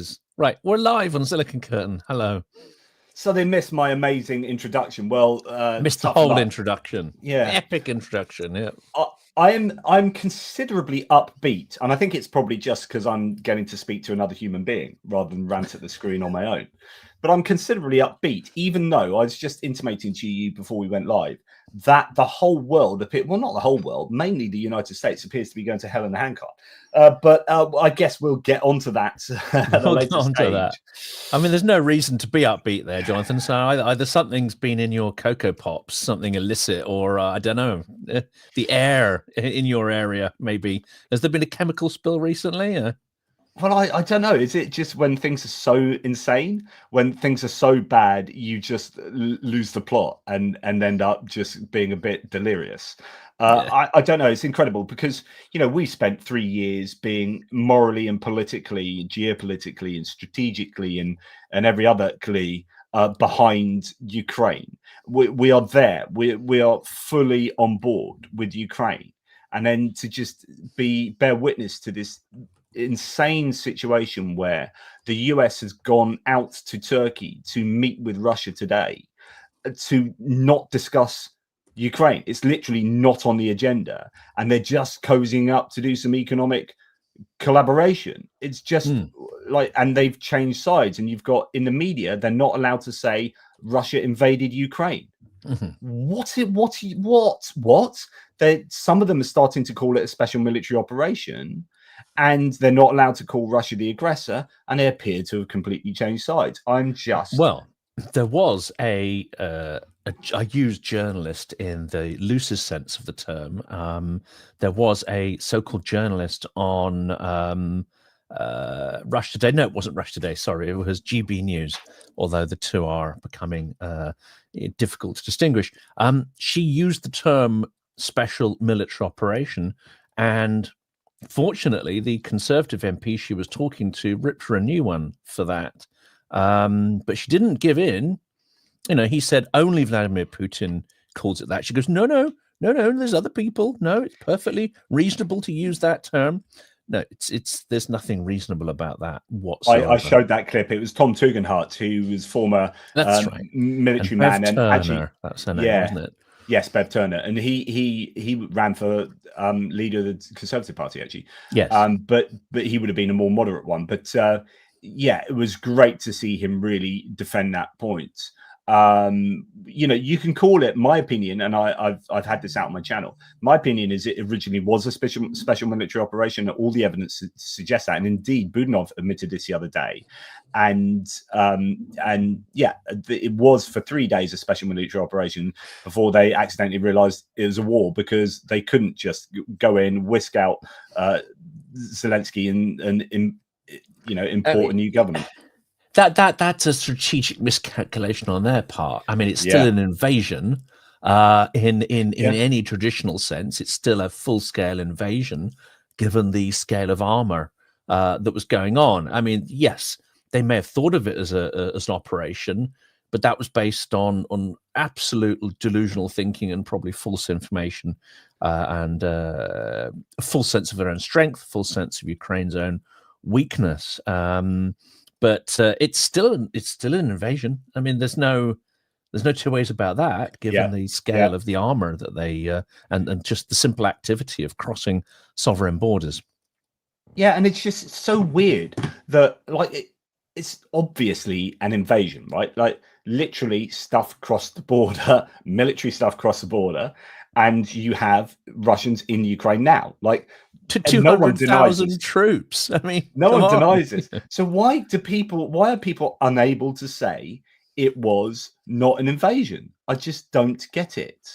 is. Right, we're live on Silicon Curtain. Hello. So they missed my amazing introduction. Well, missed the whole introduction. Yeah, epic introduction. Yeah. I'm considerably upbeat, and I think it's probably just because I'm getting to speak to another human being rather than rant at the screen on my own. But I'm considerably upbeat, even though I was just intimating to you before we went live that the whole world, well, not the whole world, mainly the United States, appears to be going to hell in a handcart. But I guess we'll get onto that at a later stage. I mean, there's no reason to be upbeat there, Jonathan. So either something's been in your Cocoa Pops, something illicit, or I don't know, the air in your area, maybe. Has there been a chemical spill recently? Well, I don't know. Is it just when things are so insane, when things are so bad, you just lose the plot and end up just being a bit delirious? I don't know. It's incredible because, we spent 3 years being morally and politically, geopolitically and strategically and every other behind Ukraine. We are there. We are fully on board with Ukraine. And then to just bear witness to this insane situation where the US has gone out to Turkey to meet with Russia today to not discuss Ukraine. It's literally not on the agenda, and they're just cozying up to do some economic collaboration. It's just and they've changed sides, and you've got in the media, they're not allowed to say Russia invaded Ukraine. What? Some of them are starting to call it a special military operation, and they're not allowed to call Russia the aggressor, and they appear to have completely changed sides. There was a used journalist in the loosest sense of the term. There was a so-called journalist on Russia Today. No, it wasn't Russia Today. Sorry, it was GB News, although the two are becoming difficult to distinguish. She used the term special military operation, and fortunately, the Conservative MP she was talking to ripped her a new one for that. But she didn't give in. He said only Vladimir Putin calls it that. She goes, no, there's other people. No, it's perfectly reasonable to use that term. No, there's nothing reasonable about that whatsoever. I showed that clip. It was Tom Tugendhat, who was former military man. And actually, that's her name, wasn't it? Yes, Bev Turner, and he ran for leader of the Conservative Party, actually. Yes, but he would have been a more moderate one. But it was great to see him really defend that point. You can call it, my opinion, and I've had this out on my channel. My opinion is it originally was a special military operation. All the evidence suggests that, and indeed, Budanov admitted this the other day. And it was for 3 days a special military operation before they accidentally realized it was a war, because they couldn't just go in, whisk out Zelensky and import a new government. That's a strategic miscalculation on their part. I mean, it's still an invasion in any traditional sense. It's still a full-scale invasion, given the scale of armor that was going on. I mean, yes, they may have thought of it as an operation, but that was based on absolute delusional thinking and probably false information, and a full sense of their own strength, full sense of Ukraine's own weakness. But it's still an invasion. I mean, there's no two ways about that, given the scale of the armor that they and just the simple activity of crossing sovereign borders. Yeah, and it's just so weird that it's obviously an invasion, right? Like literally stuff crossed the border, military stuff crossed the border, and you have Russians in Ukraine now. Like, to 200,000 troops. I mean, no one denies this. So why are people unable to say it was not an invasion? I just don't get it.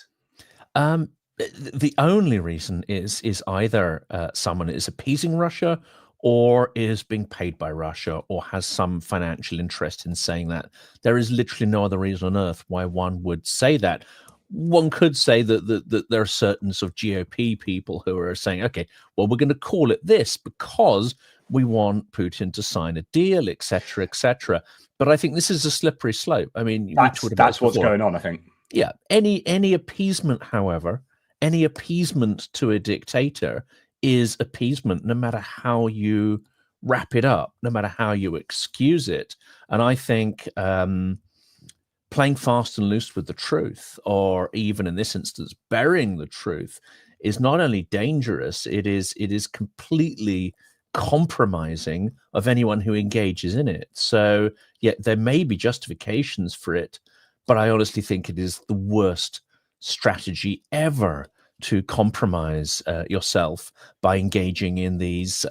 The only reason is either someone is appeasing Russia, or is being paid by Russia, or has some financial interest in saying that. There is literally no other reason on earth why one would say that. One could say that there are certain sort of GOP people who are saying, okay, well, we're going to call it this because we want Putin to sign a deal, etc., etc. But I think this is a slippery slope. I mean, that's what's going on, I think. Yeah. Any appeasement, however, any appeasement to a dictator is appeasement, no matter how you wrap it up, no matter how you excuse it. And I think playing fast and loose with the truth, or even in this instance, burying the truth, is not only dangerous, it is completely compromising of anyone who engages in it. So, yeah, there may be justifications for it, but I honestly think it is the worst strategy ever to compromise yourself by engaging in these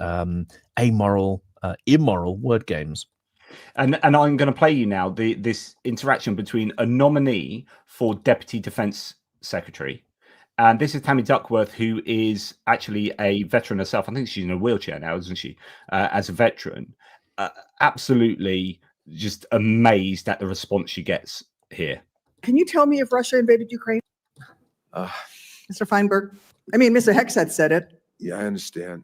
amoral, immoral word games. And I'm going to play you now this interaction between a nominee for Deputy Defence Secretary, and this is Tammy Duckworth, who is actually a veteran herself. I think she's in a wheelchair now, isn't she? As a veteran, absolutely just amazed at the response she gets here. Can you tell me if Russia invaded Ukraine? Mr. Feinberg? I mean, Mr. Hexet said it. Yeah, I understand.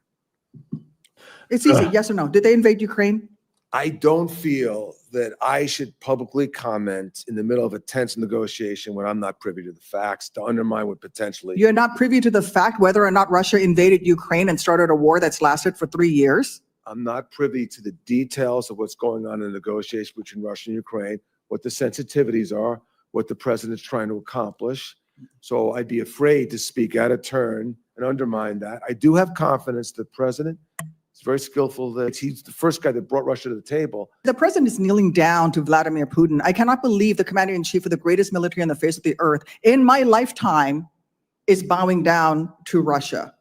It's easy, yes or no. Did they invade Ukraine? I don't feel that I should publicly comment in the middle of a tense negotiation when I'm not privy to the facts to undermine what potentially. You're not privy to the fact whether or not Russia invaded Ukraine and started a war that's lasted for 3 years? I'm not privy to the details of what's going on in the negotiation between Russia and Ukraine, what the sensitivities are, what the president's trying to accomplish. So I'd be afraid to speak out of turn and undermine that. I do have confidence the president is very skillful. That he's the first guy that brought Russia to the table. The president is kneeling down to Vladimir Putin. I cannot believe the commander-in-chief of the greatest military on the face of the earth in my lifetime is bowing down to Russia.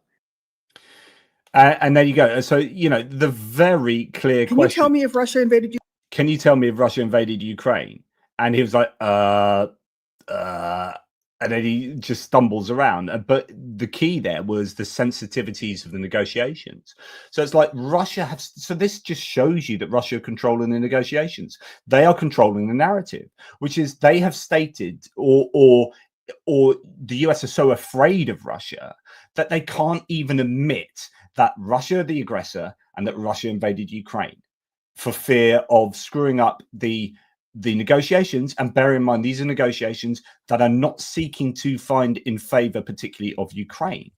And there you go. So, you know, the very clear question. Can you tell me if Russia invaded Ukraine? Can you tell me if Russia invaded Ukraine? And he was like, and then he just stumbles around. But the key there was the sensitivities of the negotiations. So it's like Russia has, so this just shows you that Russia are controlling the negotiations. They are controlling the narrative, which is they have stated, or the US are so afraid of Russia that they can't even admit that Russia are the aggressor and that Russia invaded Ukraine for fear of screwing up the negotiations. And bear in mind, these are negotiations that are not seeking to find in favor particularly of Ukraine.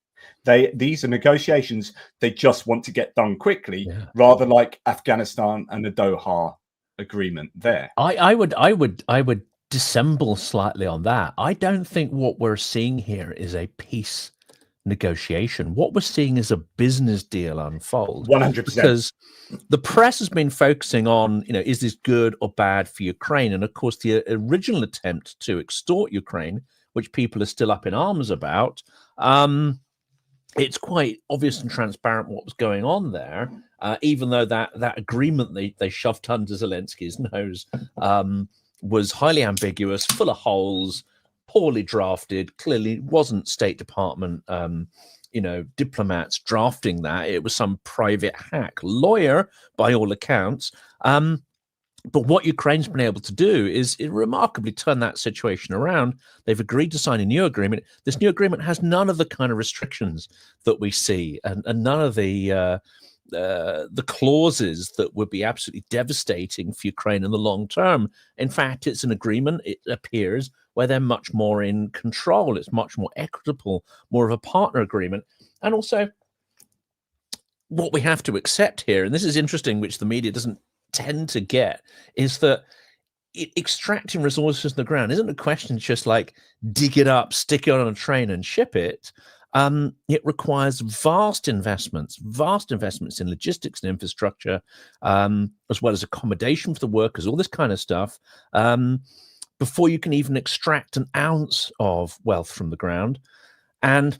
These are negotiations they just want to get done quickly, rather like Afghanistan and the Doha agreement there. I would dissemble slightly on that. I don't think what we're seeing here is a peace negotiation. What we're seeing is a business deal unfold. 100%. Because the press has been focusing on, you know, is this good or bad for Ukraine? And of course, the original attempt to extort Ukraine, which people are still up in arms about, it's quite obvious and transparent what was going on there, even though that agreement they shoved under Zelensky's nose was highly ambiguous, full of holes, poorly drafted, clearly wasn't State Department, diplomats drafting that. It was some private hack lawyer, by all accounts. But what Ukraine's been able to do is remarkably turn that situation around. They've agreed to sign a new agreement. This new agreement has none of the kind of restrictions that we see, and none of the clauses that would be absolutely devastating for Ukraine in the long term. In fact, it's an agreement, it appears, where they're much more in control. It's much more equitable, more of a partner agreement. And also, what we have to accept here, and this is interesting, which the media doesn't tend to get, is that extracting resources from the ground isn't a question just like dig it up, stick it on a train and ship it. It requires vast investments in logistics and infrastructure, as well as accommodation for the workers, all this kind of stuff, before you can even extract an ounce of wealth from the ground. And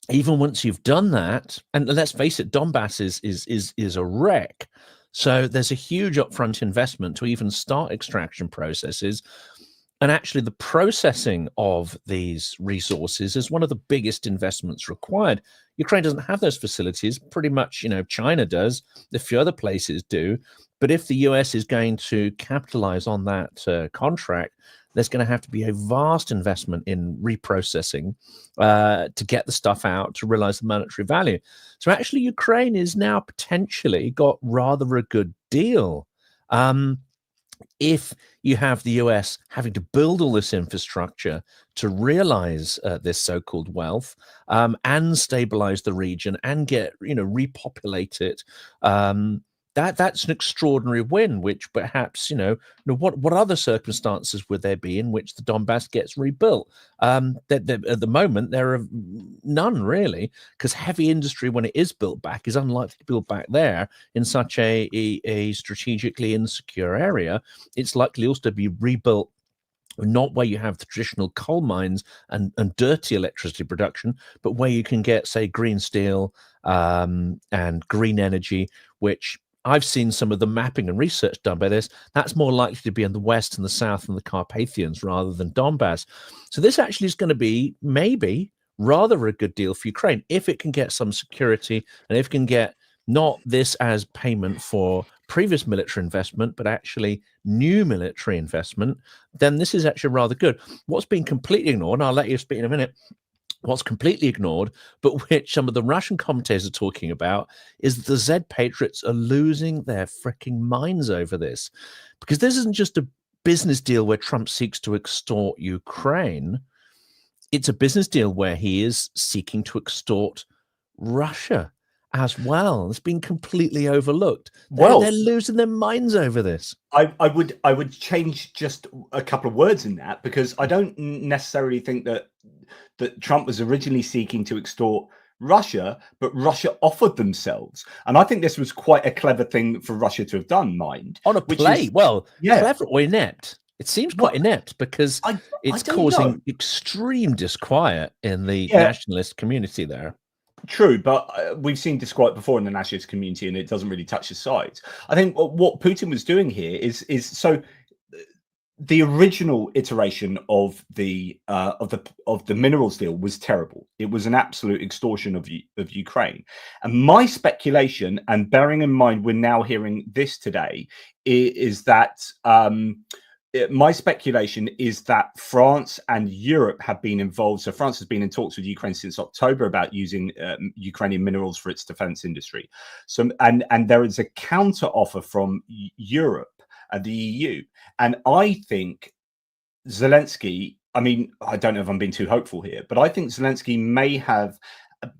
even once you've done that, and let's face it, Donbass is a wreck. So there's a huge upfront investment to even start extraction processes. And actually, the processing of these resources is one of the biggest investments required. Ukraine doesn't have those facilities. Pretty much, China does. A few other places do. But if the US is going to capitalize on that contract, there's going to have to be a vast investment in reprocessing to get the stuff out, to realize the monetary value. So actually, Ukraine is now potentially got rather a good deal. If you have the US having to build all this infrastructure to realize this so-called wealth and stabilize the region and get, repopulate it that's an extraordinary win, which perhaps, what other circumstances would there be in which the Donbass gets rebuilt? At the moment, there are none really, because heavy industry, when it is built back, is unlikely to build back there in such a strategically insecure area. It's likely also to be rebuilt not where you have the traditional coal mines and dirty electricity production, but where you can get, say, green steel and green energy, which I've seen some of the mapping and research done by this. That's more likely to be in the West and the South and the Carpathians rather than Donbass. So this actually is going to be maybe rather a good deal for Ukraine if it can get some security and if it can get not this as payment for previous military investment, but actually new military investment, then this is actually rather good. What's been completely ignored, and I'll let you speak in a minute, what's completely ignored, but which some of the Russian commentators are talking about, is that the Z patriots are losing their freaking minds over this. Because this isn't just a business deal where Trump seeks to extort Ukraine. It's a business deal where he is seeking to extort Russia as well. It's been completely overlooked. They're losing their minds over this. I would change just a couple of words in that, because I don't necessarily think that Trump was originally seeking to extort Russia, but Russia offered themselves. And I think this was quite a clever thing for Russia to have done, mind. On a play, clever or inept. It seems quite inept because it's causing extreme disquiet in the nationalist community there. True, but we've seen disquiet before in the nationalist community, and it doesn't really touch the sides. I think what Putin was doing here is so the original iteration of the minerals deal was terrible. It was an absolute extortion of Ukraine. And my speculation, and bearing in mind we're now hearing this today, is that my speculation is that France and Europe have been involved. So France has been in talks with Ukraine since October about using Ukrainian minerals for its defense industry. So and there is a counter offer from Europe and the EU. And I think Zelensky, I mean, I don't know if I'm being too hopeful here, but I think Zelensky may have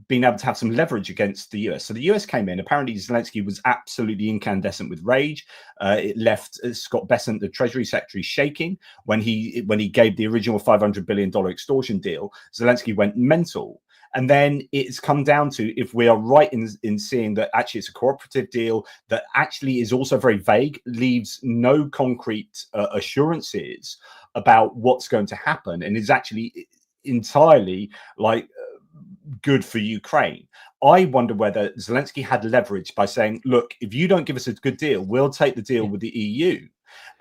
been able to have some leverage against the US. So the US came in. Apparently, Zelensky was absolutely incandescent with rage. It left Scott Bessent, the Treasury Secretary, shaking when he gave the original $500 billion extortion deal. Zelensky went mental. And then it's come down to, if we are right in seeing that actually it's a cooperative deal that actually is also very vague, leaves no concrete assurances about what's going to happen, and is actually entirely like good for Ukraine. I wonder whether Zelensky had leverage by saying, look, if you don't give us a good deal, we'll take the deal with the EU.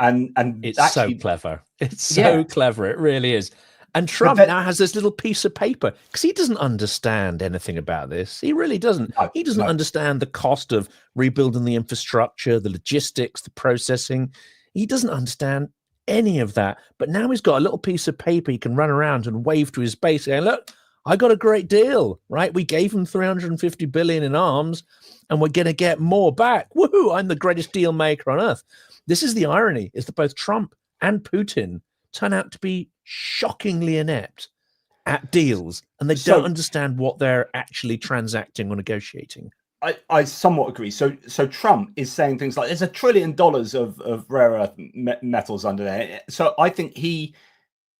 And it's actually so clever. It's so clever. It really is. And Trump now has this little piece of paper because he doesn't understand anything about this. He really doesn't. He doesn't understand the cost of rebuilding the infrastructure, the logistics, the processing. He doesn't understand any of that. But now he's got a little piece of paper he can run around and wave to his base saying, look, I got a great deal, right? We gave him 350 billion in arms and we're going to get more back. Woohoo, I'm the greatest deal maker on earth. This is the irony, is that both Trump and Putin turn out to be shockingly inept at deals, and they don't understand what they're actually transacting or negotiating. I somewhat agree. So Trump is saying things like there's $1 trillion of rare earth metals under there. So I think he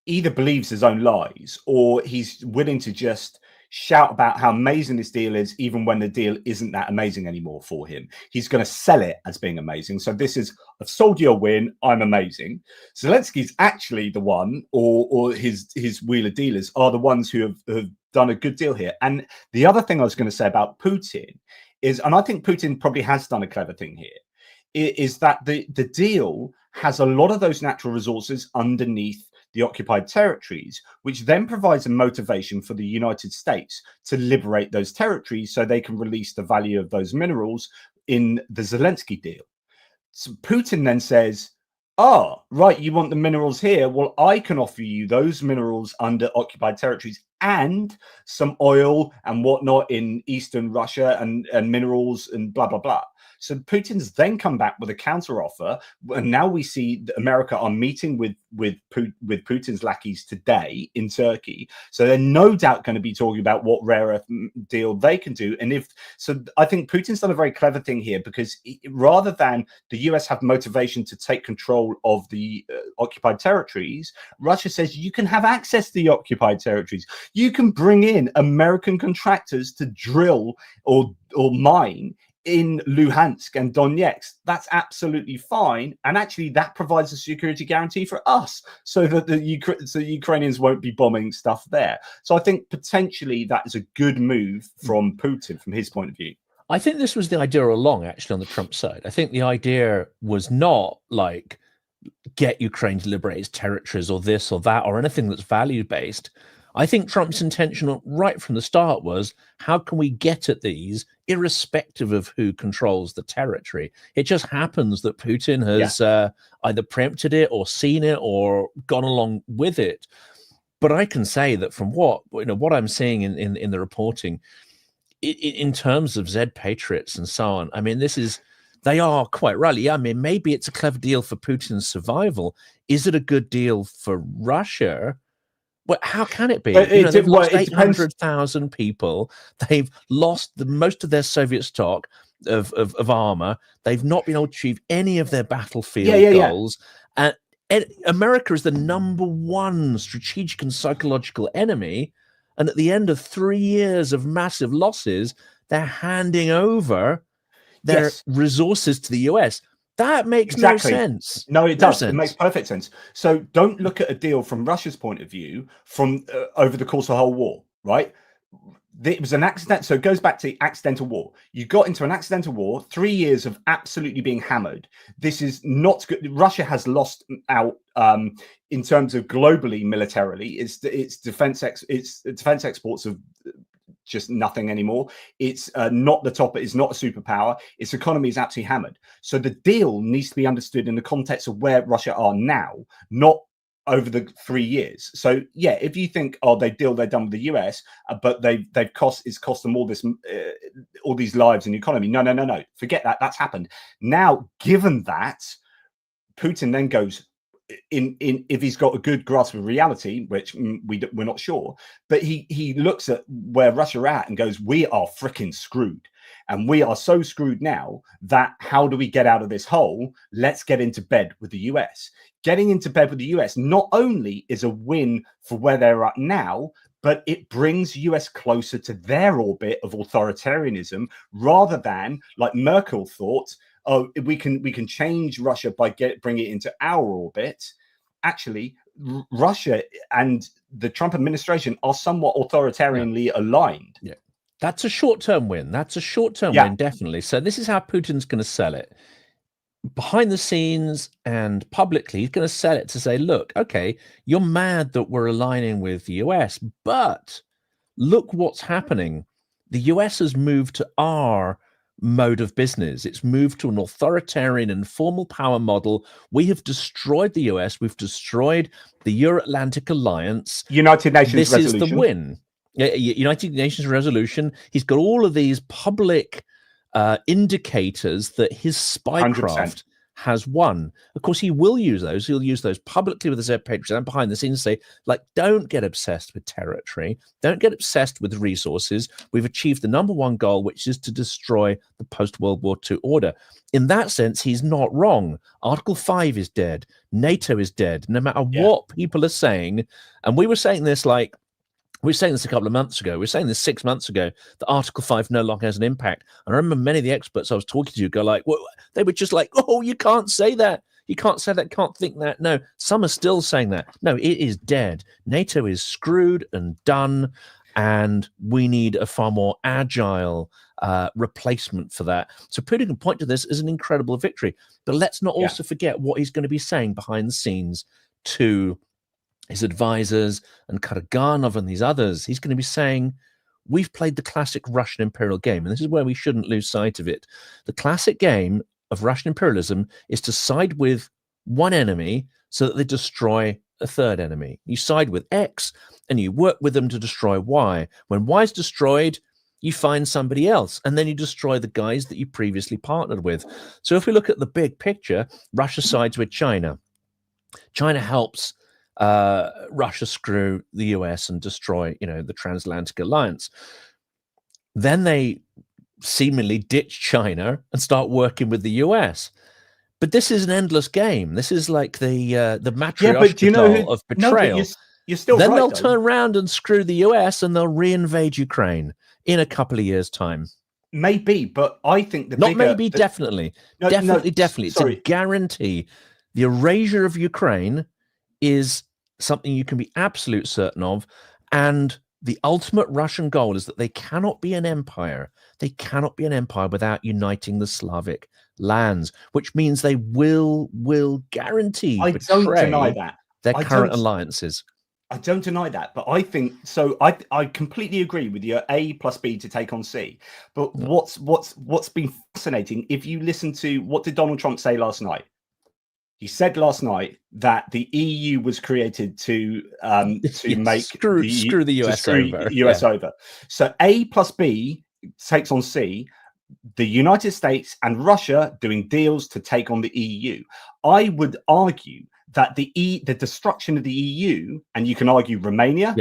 either believes his own lies, or he's willing to just shout about how amazing this deal is, even when the deal isn't that amazing anymore for him. He's going to sell it as being amazing. So this is, I've sold you a win, I'm amazing. Zelensky's actually the one, or his wheeler dealers are the ones who have done a good deal here. And the other thing I was going to say about Putin is, and I think Putin probably has done a clever thing here, is that the deal has a lot of those natural resources underneath the occupied territories, which then provides a motivation for the United States to liberate those territories so they can release the value of those minerals in the Zelensky deal. So Putin then says, oh, right, you want the minerals here? Well, I can offer you those minerals under occupied territories and some oil and whatnot in Eastern Russia and minerals and blah, blah, blah. So Putin's then come back with a counter offer, and now we see that America are meeting with Putin's lackeys today in Turkey. So they're no doubt going to be talking about what rare earth deal they can do. And if so, I think Putin's done a very clever thing here, because rather than the US have motivation to take control of the occupied territories, Russia says you can have access to the occupied territories. You can bring in American contractors to drill or mine in Luhansk and Donetsk. That's absolutely fine, and actually that provides a security guarantee for us, so that the Ukrainians won't be bombing stuff there. So I think potentially that is a good move from Putin, from his point of view. I think this was the idea all along, actually, on the Trump side. I think the idea was not like get Ukraine to liberate its territories or this or that or anything that's value-based. I think Trump's intention right from the start was, how can we get at these irrespective of who controls the territory? It just happens that Putin has either preempted it or seen it or gone along with it. But I can say that from what I'm seeing in the reporting, in terms of Z Patriots and so on, I mean, they are quite rightly. I mean, maybe it's a clever deal for Putin's survival. Is it a good deal for Russia? Well, how can it be? They've lost 800,000 people. They've lost most of their Soviet stock of armor. They've not been able to achieve any of their battlefield goals. And America is the #1 strategic and psychological enemy. And at the end of 3 years of massive losses, they're handing over their resources to the US. That makes no sense. No, it does. It makes perfect sense. So don't look at a deal from Russia's point of view from over the course of the whole war, right? It was an accident. So it goes back to the accidental war. You got into an accidental war, 3 years of absolutely being hammered. This is not good. Russia has lost out in terms of globally, militarily. Its defense exports of just nothing anymore. It's not the top. It's not a superpower. Its economy is absolutely hammered. So the deal needs to be understood in the context of where Russia are now, not over the 3 years. So yeah, if you think, oh, they're done with the US, but it's cost them all these lives in the economy. No. Forget that. That's happened. Now, given that, Putin then goes, if he's got a good grasp of reality, which we're not sure, but he looks at where Russia are at and goes, we are freaking screwed, and we are so screwed now that how do we get out of this hole? Let's get into bed with the US. Getting into bed with the US not only is a win for where they're at now, but it brings US closer to their orbit of authoritarianism, rather than, like Merkel thought, oh, we can change Russia by bring it into our orbit. Actually, Russia and the Trump administration are somewhat authoritarianly aligned. Yeah, that's a short-term win. That's a short-term win, definitely. So this is how Putin's going to sell it. Behind the scenes and publicly, he's going to sell it to say, look, okay, you're mad that we're aligning with the US, but look what's happening. The US has moved to our mode of business. It's moved to an authoritarian and formal power model. We have destroyed the US. We've destroyed the Euro-Atlantic Alliance. United Nations resolution. This is the win. United Nations resolution. He's got all of these public indicators that his spycraft has won. Of course, he will use those. He'll use those publicly with the Z Patriots and behind the scenes, say, like, don't get obsessed with territory. Don't get obsessed with resources. We've achieved the #1 goal, which is to destroy the post-World War II order. In that sense, he's not wrong. Article 5 is dead. NATO is dead. No matter what people are saying, and we were saying this we were saying this a couple of months ago. We were saying this 6 months ago, that Article 5 no longer has an impact. And I remember many of the experts I was talking to go like, well, they were just like, oh, you can't say that. You can't say that, can't think that. No, some are still saying that. No, it is dead. NATO is screwed and done. And we need a far more agile replacement for that. So Putin can point to this as an incredible victory. But let's not also forget what he's going to be saying behind the scenes to his advisors and Karaganov and these others. He's going to be saying, we've played the classic Russian imperial game, and this is where we shouldn't lose sight of it. The classic game of Russian imperialism is to side with one enemy so that they destroy a third enemy. You side with X and you work with them to destroy Y. When Y is destroyed, you find somebody else, and then you destroy the guys that you previously partnered with. So if we look at the big picture, Russia sides with China. China helps Russia screw the US and destroy, the transatlantic alliance. Then they seemingly ditch China and start working with the US. But this is an endless game. This is like the Matryoshka doll of betrayal. No, but you're still then right, they'll though. turn around and screw the US and they'll reinvade Ukraine in a couple of years' time. Maybe, but I think definitely. Definitely. It's sorry. a guarantee. The erasure of Ukraine is something you can be absolute certain of. And the ultimate Russian goal is that they cannot be an empire. They cannot be an empire without uniting the Slavic lands, which means they will guarantee betray their current alliances. I don't deny that, but I think so. I completely agree with your A plus B to take on C. But what's been fascinating, if you listen to what did Donald Trump say last night? He said last night that the EU was created to make screw the US over. So A plus B takes on C. The United States and Russia doing deals to take on the EU. I would argue that the destruction of the EU, and you can argue Romania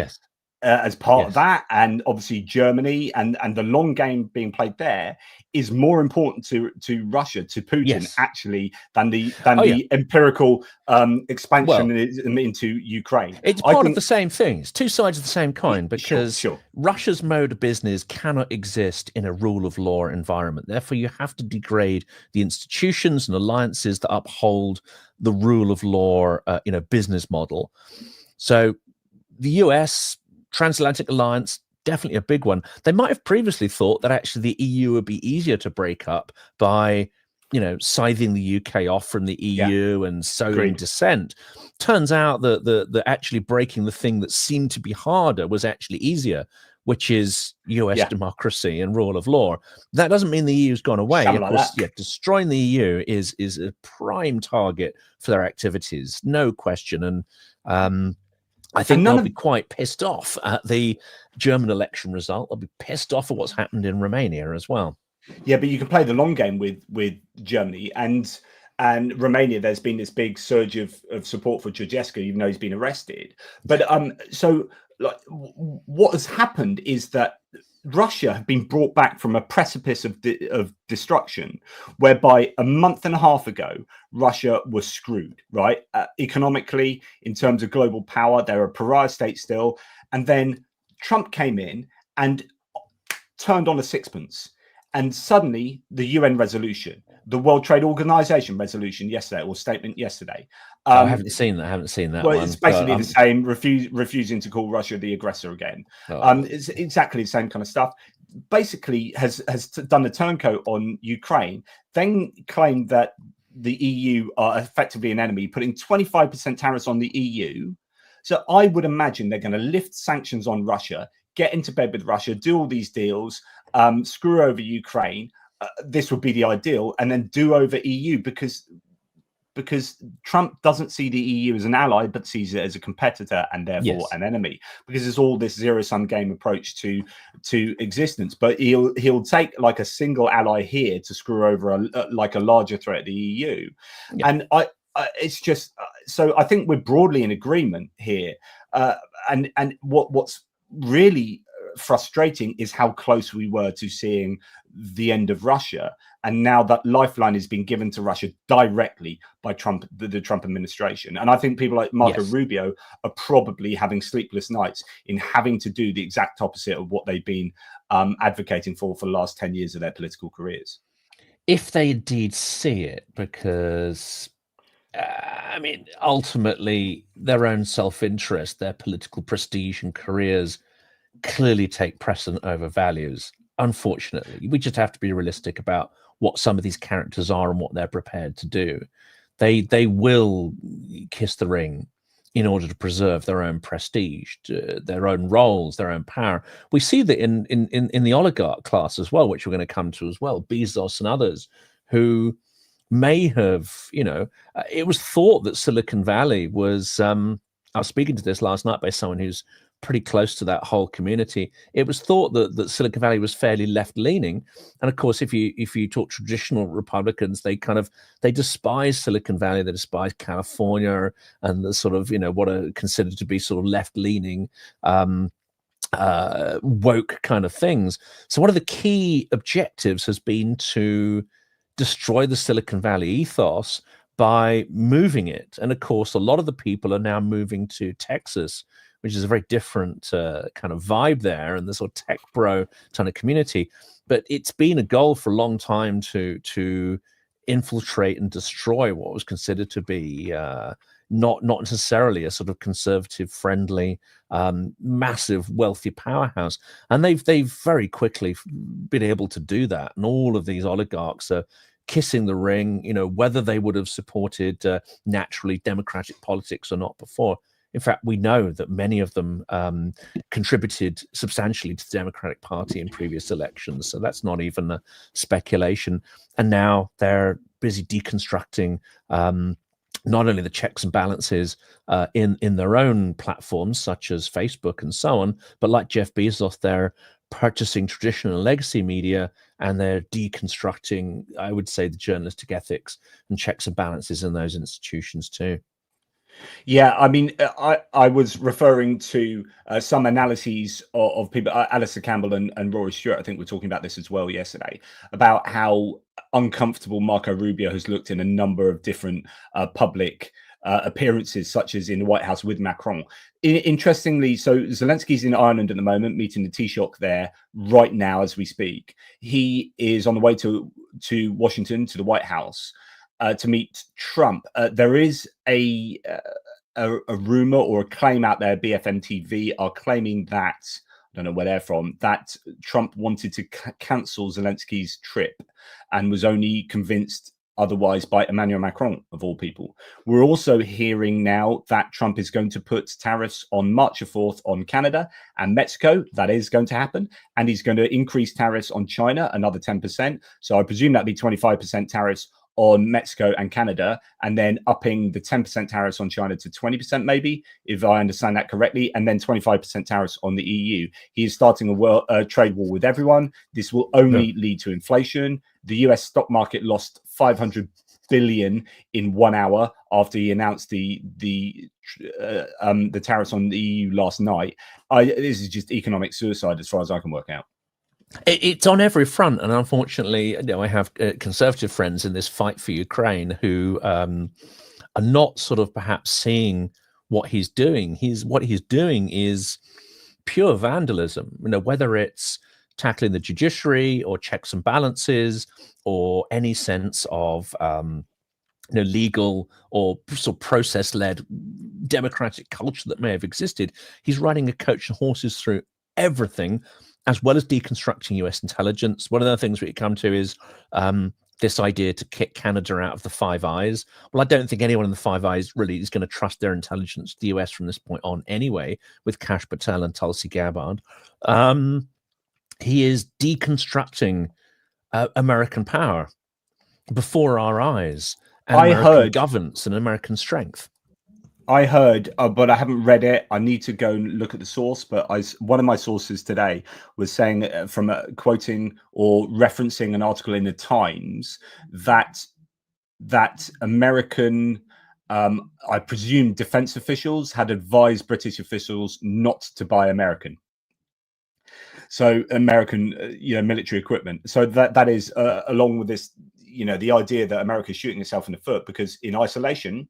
as part of that, and obviously Germany and the long game being played there, is more important to Russia, to Putin, actually, than the empirical expansion into Ukraine. It's part of the same thing. It's two sides of the same coin, because Russia's mode of business cannot exist in a rule of law environment. Therefore, you have to degrade the institutions and alliances that uphold the rule of law, business model. So the US transatlantic alliance, definitely a big one. They might have previously thought that actually the EU would be easier to break up by, scything the UK off from the EU and sowing dissent. Turns out that actually breaking the thing that seemed to be harder was actually easier, which is US democracy and rule of law. That doesn't mean the EU's gone away. Of course, destroying the EU is a prime target for their activities, no question. And I think they'll be quite pissed off at the German election result. They'll be pissed off at what's happened in Romania as well. Yeah, but you can play the long game with Germany and Romania. There's been this big surge of support for Georgescu, even though he's been arrested. But so like what has happened is that Russia have been brought back from a precipice of destruction, whereby a month and a half ago, Russia was screwed, right? Economically, in terms of global power, they're a pariah state still. And then Trump came in and turned on a sixpence. And suddenly the UN resolution, the World Trade Organization resolution yesterday, or statement yesterday. I haven't seen that. Well, one, it's basically the same, refusing to call Russia the aggressor again. It's exactly the same kind of stuff. Basically has done a turncoat on Ukraine, then claimed that the EU are effectively an enemy, putting 25% tariffs on the EU. So I would imagine they're going to lift sanctions on Russia, get into bed with Russia, do all these deals, screw over Ukraine. This would be the ideal, and then do over EU because Trump doesn't see the EU as an ally, but sees it as a competitor and therefore an enemy. Because it's all this zero-sum game approach to existence. But he'll take like a single ally here to screw over a larger threat, the EU. And it's just so I think we're broadly in agreement here. And what's really frustrating is how close we were to seeing the end of Russia, and now that lifeline is being given to Russia directly by Trump, the Trump administration. And I think people like Marco Rubio are probably having sleepless nights in having to do the exact opposite of what they've been advocating for the last 10 years of their political careers. If they indeed see it, because ultimately their own self-interest, their political prestige and careers clearly take precedent over values. Unfortunately, we just have to be realistic about what some of these characters are and what they're prepared to do. They will kiss the ring in order to preserve their own prestige, their own roles, their own power. We see that in the oligarch class as well, which we're going to come to as well, Bezos and others who may have, it was thought that Silicon Valley was, I was speaking to this last night by someone who's pretty close to that whole community. It was thought that Silicon Valley was fairly left-leaning, and of course, if you talk traditional Republicans, they despise Silicon Valley, they despise California, and the sort of what are considered to be sort of left-leaning woke kind of things. So one of the key objectives has been to destroy the Silicon Valley ethos by moving it. And of course, a lot of the people are now moving to Texas, which is a very different kind of vibe there, and the sort of tech bro kind of community. But it's been a goal for a long time to infiltrate and destroy what was considered to be not necessarily a sort of conservative, friendly, massive, wealthy powerhouse. And they've very quickly been able to do that. And all of these oligarchs are kissing the ring, whether they would have supported naturally democratic politics or not before. In fact, we know that many of them contributed substantially to the Democratic Party in previous elections. So that's not even a speculation. And now they're busy deconstructing not only the checks and balances in their own platforms, such as Facebook and so on, but like Jeff Bezos, they're purchasing traditional legacy media, and they're deconstructing, I would say, the journalistic ethics and checks and balances in those institutions too. Yeah, I mean, I was referring to some analyses of people, Alistair Campbell and Rory Stewart, I think we're talking about this as well yesterday, about how uncomfortable Marco Rubio has looked in a number of different public appearances, such as in the White House with Macron. Interestingly, so Zelensky's in Ireland at the moment, meeting the Taoiseach there right now as we speak. He is on the way to Washington, to the White House, to meet Trump. There is a rumor or a claim out there. BFM TV are claiming that, I don't know where they're from, that Trump wanted to cancel Zelensky's trip and was only convinced otherwise by Emmanuel Macron, of all people. We're also hearing now that Trump is going to put tariffs on March 4th on Canada and Mexico. That is going to happen. And he's going to increase tariffs on China, another 10%. So I presume that'd be 25% tariffs on Mexico and Canada, and then upping the 10% tariffs on China to 20%, maybe, if I understand that correctly, and then 25% tariffs on the EU. He is starting a trade war with everyone. This will only lead to inflation. The US stock market lost 500 billion in 1 hour after he announced the tariffs on the EU last night. This is just economic suicide as far as I can work out. It's on every front, and unfortunately, I have conservative friends in this fight for Ukraine who are not sort of perhaps seeing what he's doing. What he's doing is pure vandalism. Whether it's tackling the judiciary or checks and balances or any sense of legal or sort of process-led democratic culture that may have existed, he's riding a coach and horses through everything, as well as deconstructing US intelligence. One of the things we come to is this idea to kick Canada out of the Five Eyes. Well, I don't think anyone in the Five Eyes really is going to trust their intelligence to the US from this point on anyway, with Kash Patel and Tulsi Gabbard. He is deconstructing American power before our eyes, and American governance and American strength. I heard, but I haven't read it. I need to go and look at the source. But one of my sources today was saying, from quoting or referencing an article in the Times, that American, I presume, defense officials had advised British officials not to buy American. So American, military equipment. So that is along with this, the idea that America is shooting itself in the foot, because in isolation,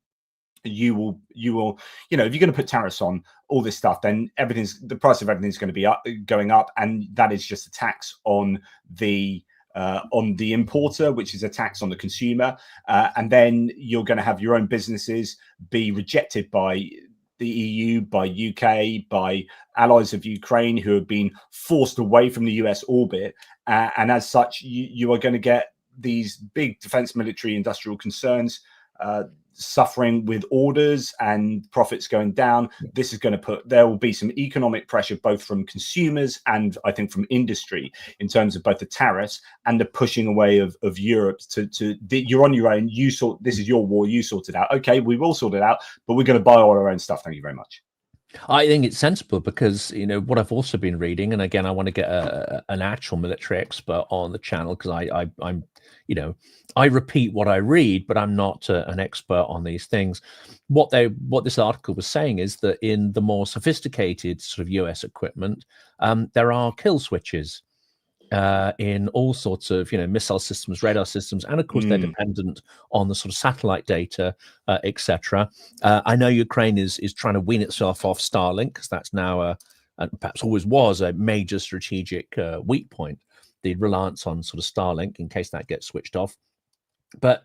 you will, if you're going to put tariffs on all this stuff, then the price of everything's going to be going up, and that is just a tax on the importer, which is a tax on the consumer, and then you're going to have your own businesses be rejected by the EU, by UK, by allies of Ukraine who have been forced away from the US orbit, and as such, you are going to get these big defense, military, industrial concerns suffering with orders and profits going down. This is going to there will be some economic pressure both from consumers and I think from industry in terms of both the tariffs and the pushing away of Europe you're on your own. This is your war. You sort it out. Okay, we will sort it out, but we're going to buy all our own stuff. Thank you very much. I think it's sensible because, you know, what I've also been reading, and again, I want to get an actual military expert on the channel because I'm, you know, I repeat what I read, but I'm not an expert on these things. What this article was saying is that in the more sophisticated sort of US equipment, there are kill switches in all sorts of, you know, missile systems, radar systems, and of course they're dependent on the sort of satellite data, etc. I know Ukraine is trying to wean itself off Starlink because that's now and perhaps always was a major strategic weak point, the reliance on sort of Starlink in case that gets switched off. But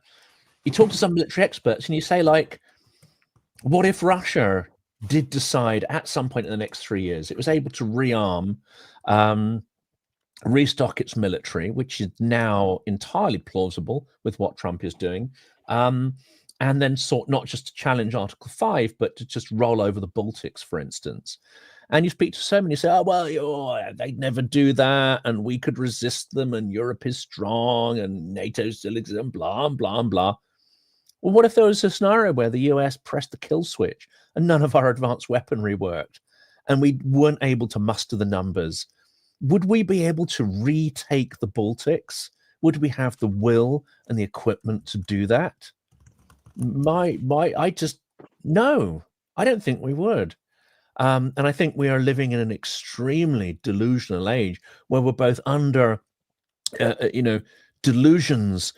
you talk to some military experts and you say, like, what if Russia did decide at some point in the next 3 years it was able to rearm, restock its military, which is now entirely plausible with what Trump is doing, and then sought not just to challenge Article 5, but to just roll over the Baltics, for instance. And you speak to so many, say, oh, well, they'd never do that, and we could resist them, and Europe is strong, and NATO still exists, and blah, blah, blah. Well, what if there was a scenario where the US pressed the kill switch and none of our advanced weaponry worked, and we weren't able to muster the numbers? Would we be able to retake the Baltics? Would we have the will and the equipment to do that? No, I don't think we would. And I think we are living in an extremely delusional age where we're both under, delusions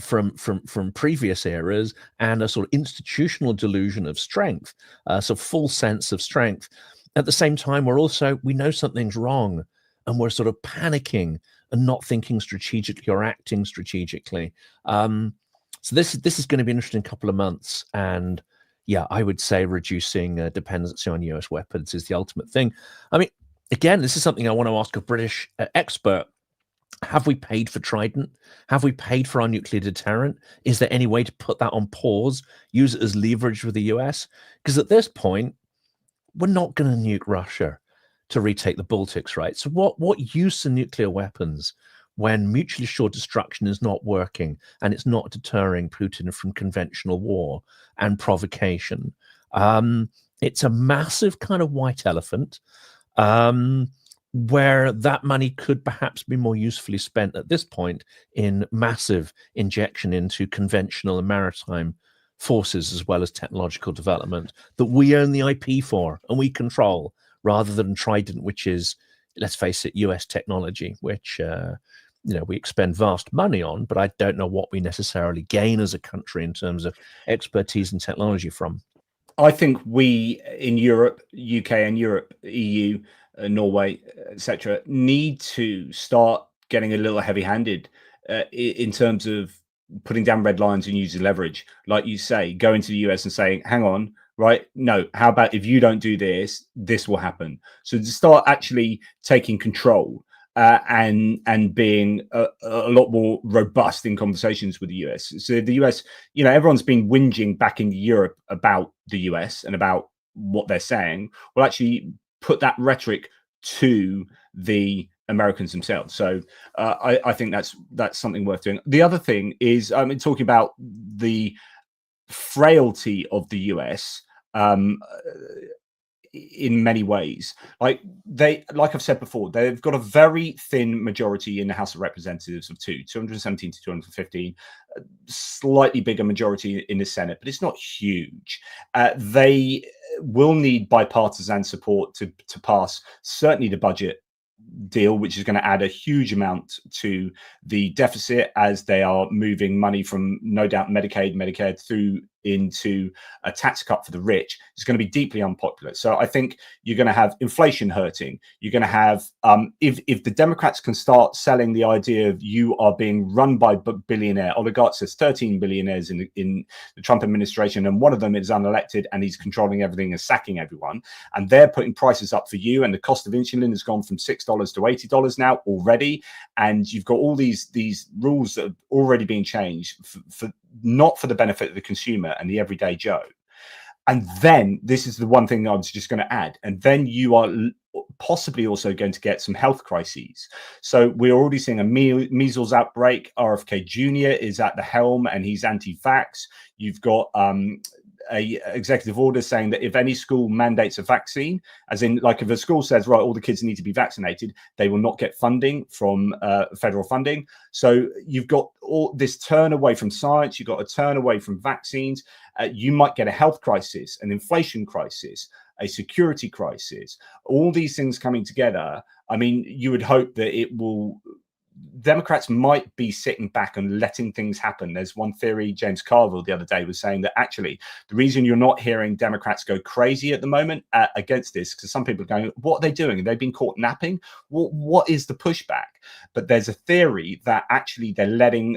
from previous eras and a sort of institutional delusion of strength, so full sense of strength. At the same time, we know something's wrong, and we're sort of panicking and not thinking strategically or acting strategically. So this is going to be an interesting couple of months. And yeah, I would say reducing dependency on US weapons is the ultimate thing. I mean, again, this is something I want to ask a British expert. Have we paid for Trident? Have we paid for our nuclear deterrent? Is there any way to put that on pause, use it as leverage with the US? Because at this point, we're not going to nuke Russia to retake the Baltics, right? So what use of nuclear weapons when mutually assured destruction is not working and it's not deterring Putin from conventional war and provocation? It's a massive kind of white elephant where that money could perhaps be more usefully spent at this point in massive injection into conventional and maritime forces as well as technological development that we own the IP for and we control, rather than Trident, which is, let's face it, US technology, which we expend vast money on, but I don't know what we necessarily gain as a country in terms of expertise and technology from. I think we in Europe, UK and Europe, EU, Norway, etc., need to start getting a little heavy-handed in terms of putting down red lines and using leverage. Like you say, going to the US and saying, hang on, right? No, how about if you don't do this, this will happen. So to start actually taking control and being a lot more robust in conversations with the US. So the US, everyone's been whinging back in Europe about the US and about what they're saying. Well, actually put that rhetoric to the Americans themselves. So I think that's something worth doing. The other thing is, talking about the frailty of the US in many ways. Like I've said before, they've got a very thin majority in the House of Representatives of 217 to 215, slightly bigger majority in the Senate, but it's not huge. They will need bipartisan support to pass certainly the budget deal, which is going to add a huge amount to the deficit as they are moving money from, no doubt, Medicaid, Medicare through into a tax cut for the rich. It's going to be deeply unpopular. So I think you're going to have inflation hurting. You're going to have, if the Democrats can start selling the idea of you are being run by billionaire oligarchs, there's 13 billionaires in the Trump administration, and one of them is unelected and he's controlling everything and sacking everyone, and they're putting prices up for you, and the cost of insulin has gone from $6 to $80 now already, and you've got all these rules that are already being changed for not for the benefit of the consumer and the everyday Joe. And then this is the one thing I was just going to add, and then you are possibly also going to get some health crises. So we're already seeing a measles outbreak. RFK Jr. is at the helm and he's anti-vax. You've got a executive order saying that if any school mandates a vaccine, as in like if a school says, right, all the kids need to be vaccinated, they will not get funding from federal funding. So you've got all this turn away from science, you've got a turn away from vaccines. You might get a health crisis, an inflation crisis, a security crisis, all these things coming together. I mean, you would hope that it will, Democrats might be sitting back and letting things happen. There's one theory, James Carville the other day was saying that actually the reason you're not hearing Democrats go crazy at the moment against this, because some people are going, what are they doing? Have they been caught napping? What is the pushback? But there's a theory that actually they're letting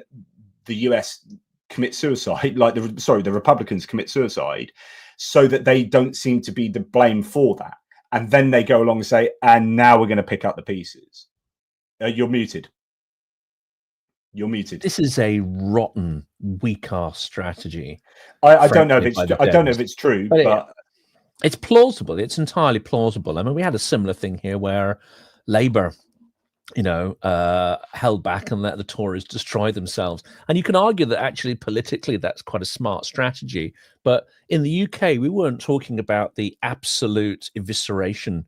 the US commit suicide, like the Republicans commit suicide, so that they don't seem to be the blame for that. And then they go along and say, and now we're going to pick up the pieces. You're muted. You're muted. This is a rotten, weak-ass strategy. I don't know if it's I don't know if it's true, but it's plausible. It's entirely plausible. I mean, we had a similar thing here where Labour, you know, held back and let the Tories destroy themselves. And you can argue that actually politically that's quite a smart strategy. But in the UK, we weren't talking about the absolute evisceration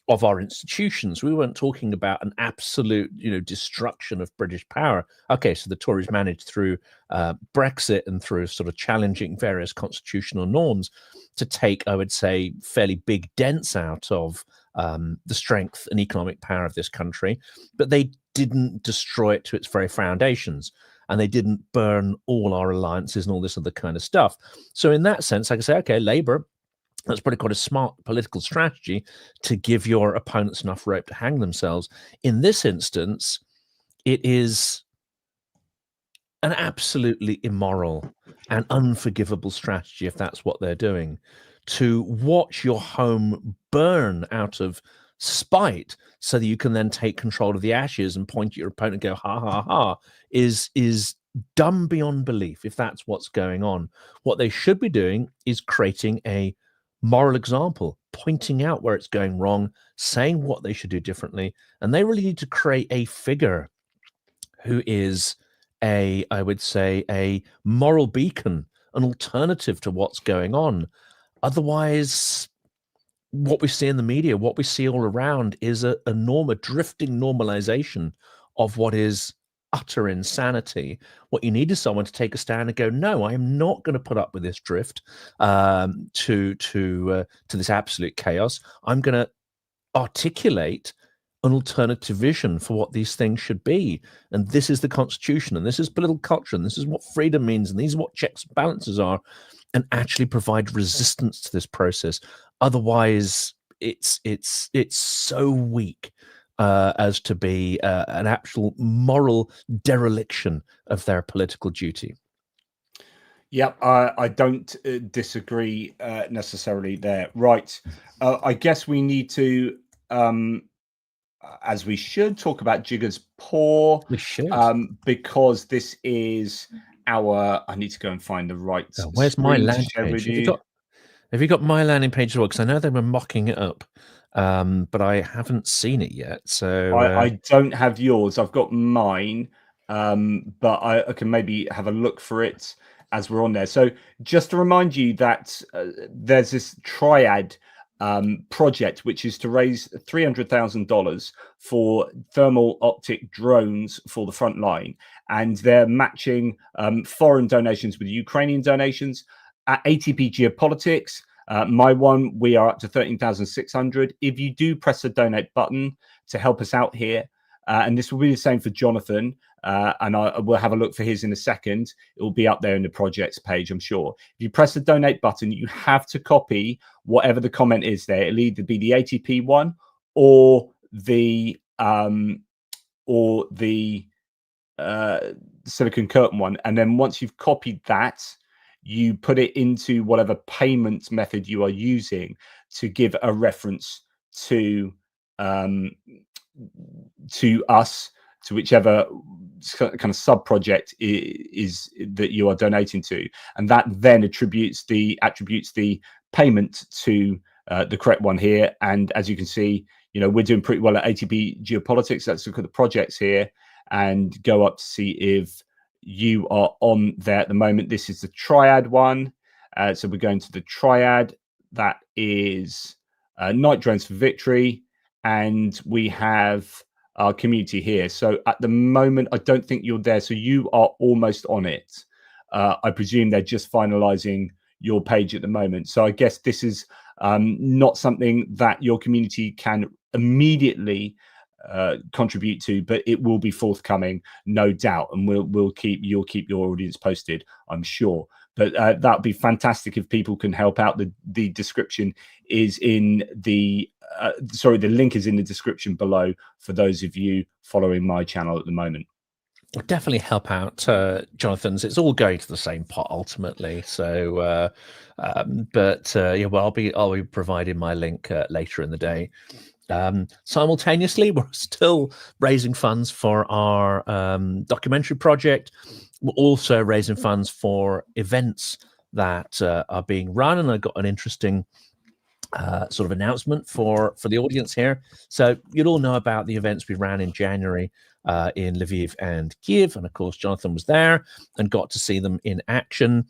of our institutions. We weren't talking about an absolute, you know, destruction of British power. Okay, so the Tories managed through Brexit and through sort of challenging various constitutional norms to take, I would say, fairly big dents out of the strength and economic power of this country, but they didn't destroy it to its very foundations, and they didn't burn all our alliances and all this other kind of stuff. So in that sense, I can say, okay, Labour, that's probably quite a smart political strategy to give your opponents enough rope to hang themselves. In this instance, it is an absolutely immoral and unforgivable strategy, if that's what they're doing, to watch your home burn out of spite so that you can then take control of the ashes and point at your opponent and go, ha, ha, ha, is dumb beyond belief, if that's what's going on. What they should be doing is creating a moral example, pointing out where it's going wrong, saying what they should do differently. And they really need to create a figure who is I would say, a moral beacon, an alternative to what's going on. Otherwise, what we see in the media, what we see all around is a drifting normalization of what is utter insanity. What you need is someone to take a stand and go, no, I am not going to put up with this drift to this absolute chaos. I'm going to articulate an alternative vision for what these things should be. And this is the Constitution, and this is political culture, and this is what freedom means, and these are what checks and balances are, and actually provide resistance to this process. Otherwise, it's so weak as to be an actual moral dereliction of their political duty. Yeah, I don't disagree necessarily there. Right. I guess we need to, as we should, talk about Jigger's Paw. We should. Because this is our, I need to go and find the right. Where's my landing page? Have you got my landing page as well? Because I know they were mocking it up, but I haven't seen it yet. So I don't have yours. I've got mine, but I can maybe have a look for it as we're on there. So just to remind you that there's this triad project, which is to raise $300,000 for thermal optic drones for the front line, and they're matching foreign donations with Ukrainian donations. At ATP Geopolitics, my one, we are up to 13,600. If you do press the donate button to help us out here, and this will be the same for Jonathan, and I will have a look for his in a second. It will be up there in the projects page, I'm sure. If you press the donate button, you have to copy whatever the comment is there. It'll either be the ATP one or the Silicon Curtain one. And then once you've copied that, you put it into whatever payment method you are using to give a reference to us, to whichever kind of sub project is that you are donating to, and that then attributes the payment to the correct one here. And as you can see, you know, we're doing pretty well at ATP Geopolitics. Let's look at the projects here and go up to see if you are on there at the moment. This is the triad one. So we're going to the triad. That is Night Drones for Victory. And we have our community here. So at the moment, I don't think you're there. So you are almost on it. I presume they're just finalizing your page at the moment. So I guess this is not something that your community can immediately contribute to, but it will be forthcoming, no doubt. And you'll keep your audience posted, I'm sure. But that would be fantastic if people can help out. The description is in the the link is in the description below for those of you following my channel at the moment. I'll definitely help out, Jonathan's. It's all going to the same pot ultimately. So, yeah, well, I'll be providing my link later in the day. Simultaneously, we're still raising funds for our documentary project. We're also raising funds for events that are being run, and I got an interesting sort of announcement for the audience here. So you'll all know about the events we ran in January in Lviv and Kyiv, and of course Jonathan was there and got to see them in action.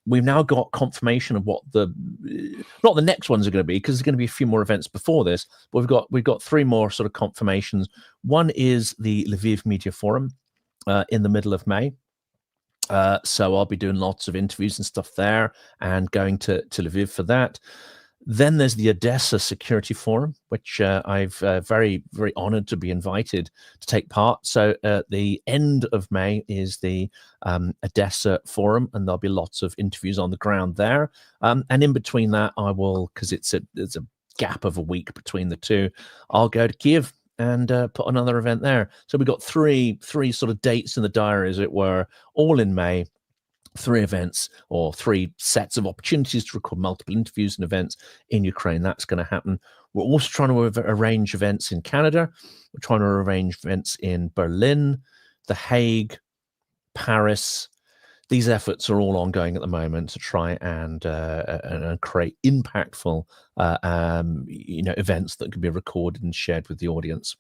We've now got confirmation of what not the next ones are going to be, because there's going to be a few more events before this, but we've got 3 more sort of confirmations. One is the Lviv Media Forum in the middle of May. So I'll be doing lots of interviews and stuff there and going to Lviv for that. Then there's the Odessa Security Forum, which I've very, very honored to be invited to take part. So the end of May is the Odessa Forum, and there'll be lots of interviews on the ground there. And in between that, I will, because it's a gap of a week between the two, I'll go to Kyiv and put another event there. So we've got three sort of dates in the diary, as it were, all in May. 3 events or 3 sets of opportunities to record multiple interviews and events in Ukraine. That's going to happen. We're also trying to arrange events in Canada. We're trying to arrange events in Berlin, The Hague, Paris. These efforts are all ongoing at the moment to try and create impactful, events that can be recorded and shared with the audience.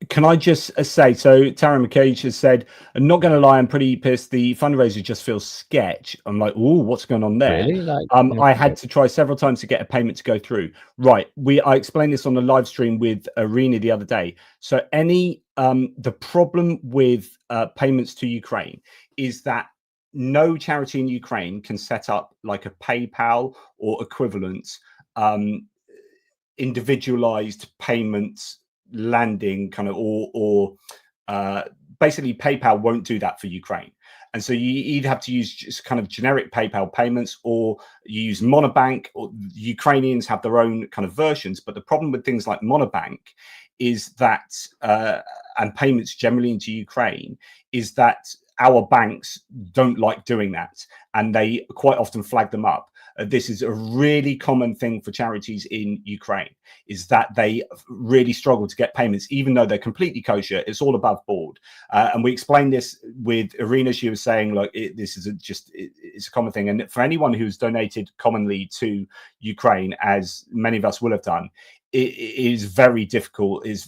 Can I just say, so Tara McCage has said, I'm not going to lie, I'm pretty pissed. The fundraiser just feels sketch. I'm like, oh, what's going on there? Really? I had to try several times to get a payment to go through. Right. I explained this on the live stream with Arena the other day. So the problem with payments to Ukraine is that no charity in Ukraine can set up like a PayPal or equivalent individualized payments landing kind of, or basically PayPal won't do that for Ukraine. And so you either have to use just kind of generic PayPal payments, or you use Monobank, or Ukrainians have their own kind of versions. But the problem with things like Monobank is that, and payments generally into Ukraine, is that our banks don't like doing that, and they quite often flag them up. This is a really common thing for charities in Ukraine, is that they really struggle to get payments, even though they're completely kosher. It's all above board. And we explained this with Irina. She was saying, look, this is it's a common thing. And for anyone who's donated commonly to Ukraine, as many of us will have done, it is very difficult. It's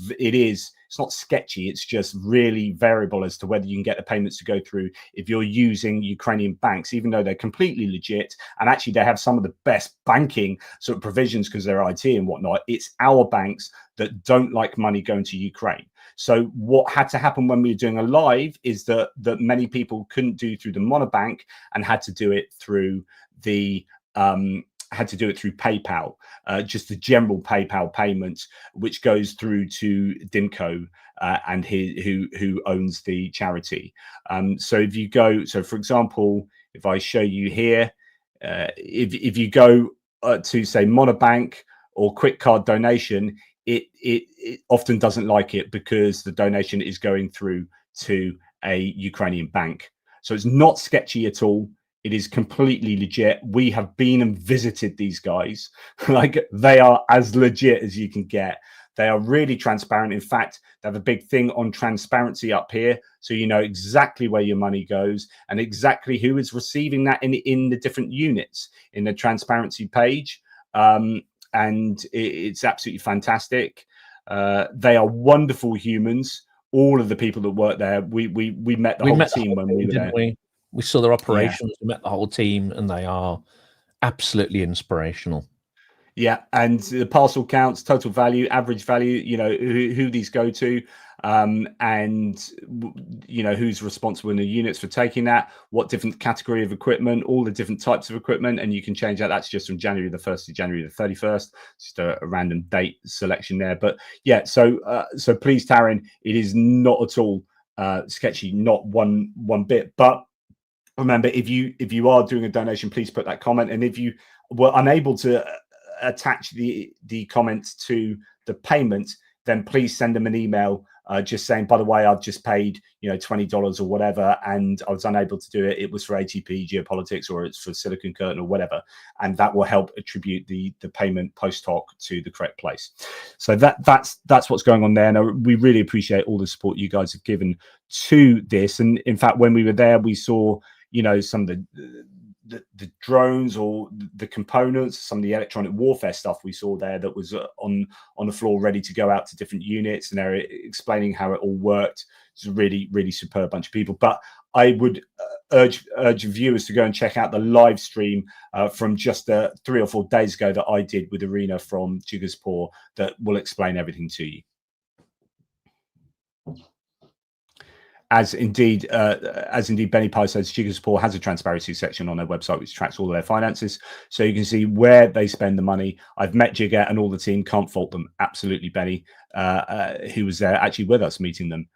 not sketchy. It's just really variable as to whether you can get the payments to go through if you're using Ukrainian banks, even though they're completely legit. And actually, they have some of the best banking sort of provisions because they're IT and whatnot. It's our banks that don't like money going to Ukraine. So what had to happen when we were doing a live is that many people couldn't do through the Monobank and had to do it through the PayPal, just the general PayPal payments, which goes through to Dinko and who owns the charity. So if you go, so for example, if I show you here, if you go to say Monobank or quick card donation, it often doesn't like it because the donation is going through to a Ukrainian bank. So it's not sketchy at all. It is completely legit. We have been and visited these guys. Like, they are as legit as you can get. They are really transparent. In fact, they have a big thing on transparency up here, so you know exactly where your money goes and exactly who is receiving that in the different units in the transparency page. And it's absolutely fantastic. They are wonderful humans. All of the people that work there, we met the whole team when we were there. We saw their operations, we met the whole team, and they are absolutely inspirational. Yeah, and the parcel counts, total value, average value, you know, who these go to, and, you know, who's responsible in the units for taking that, what different category of equipment, all the different types of equipment, and you can change that. That's just from January the 1st to January the 31st. Just a random date selection there. But yeah, so please, Taryn, it is not at all sketchy, not one bit. But remember, if you are doing a donation, please put that comment. And if you were unable to attach the comments to the payment, then please send them an email just saying, by the way, I've just paid, you know, $20 or whatever, and I was unable to do it. It was for ATP geopolitics, or it's for Silicon Curtain or whatever, and that will help attribute the payment post hoc to the correct place. So that's what's going on there. And we really appreciate all the support you guys have given to this. And in fact, when we were there, we saw, you know, some of the drones or the components, some of the electronic warfare stuff we saw there that was on the floor, ready to go out to different units, and they're explaining how it all worked. It's a really, really superb bunch of people. But I would urge viewers to go and check out the live stream from just 3 or 4 days ago that I did with Arena from Jigaspur, that will explain everything to you. As indeed Benny Pye says, Jigaspur has a transparency section on their website which tracks all of their finances, so you can see where they spend the money. I've met Jiga and all the team, can't fault them. Absolutely, Benny, who was there actually with us meeting them.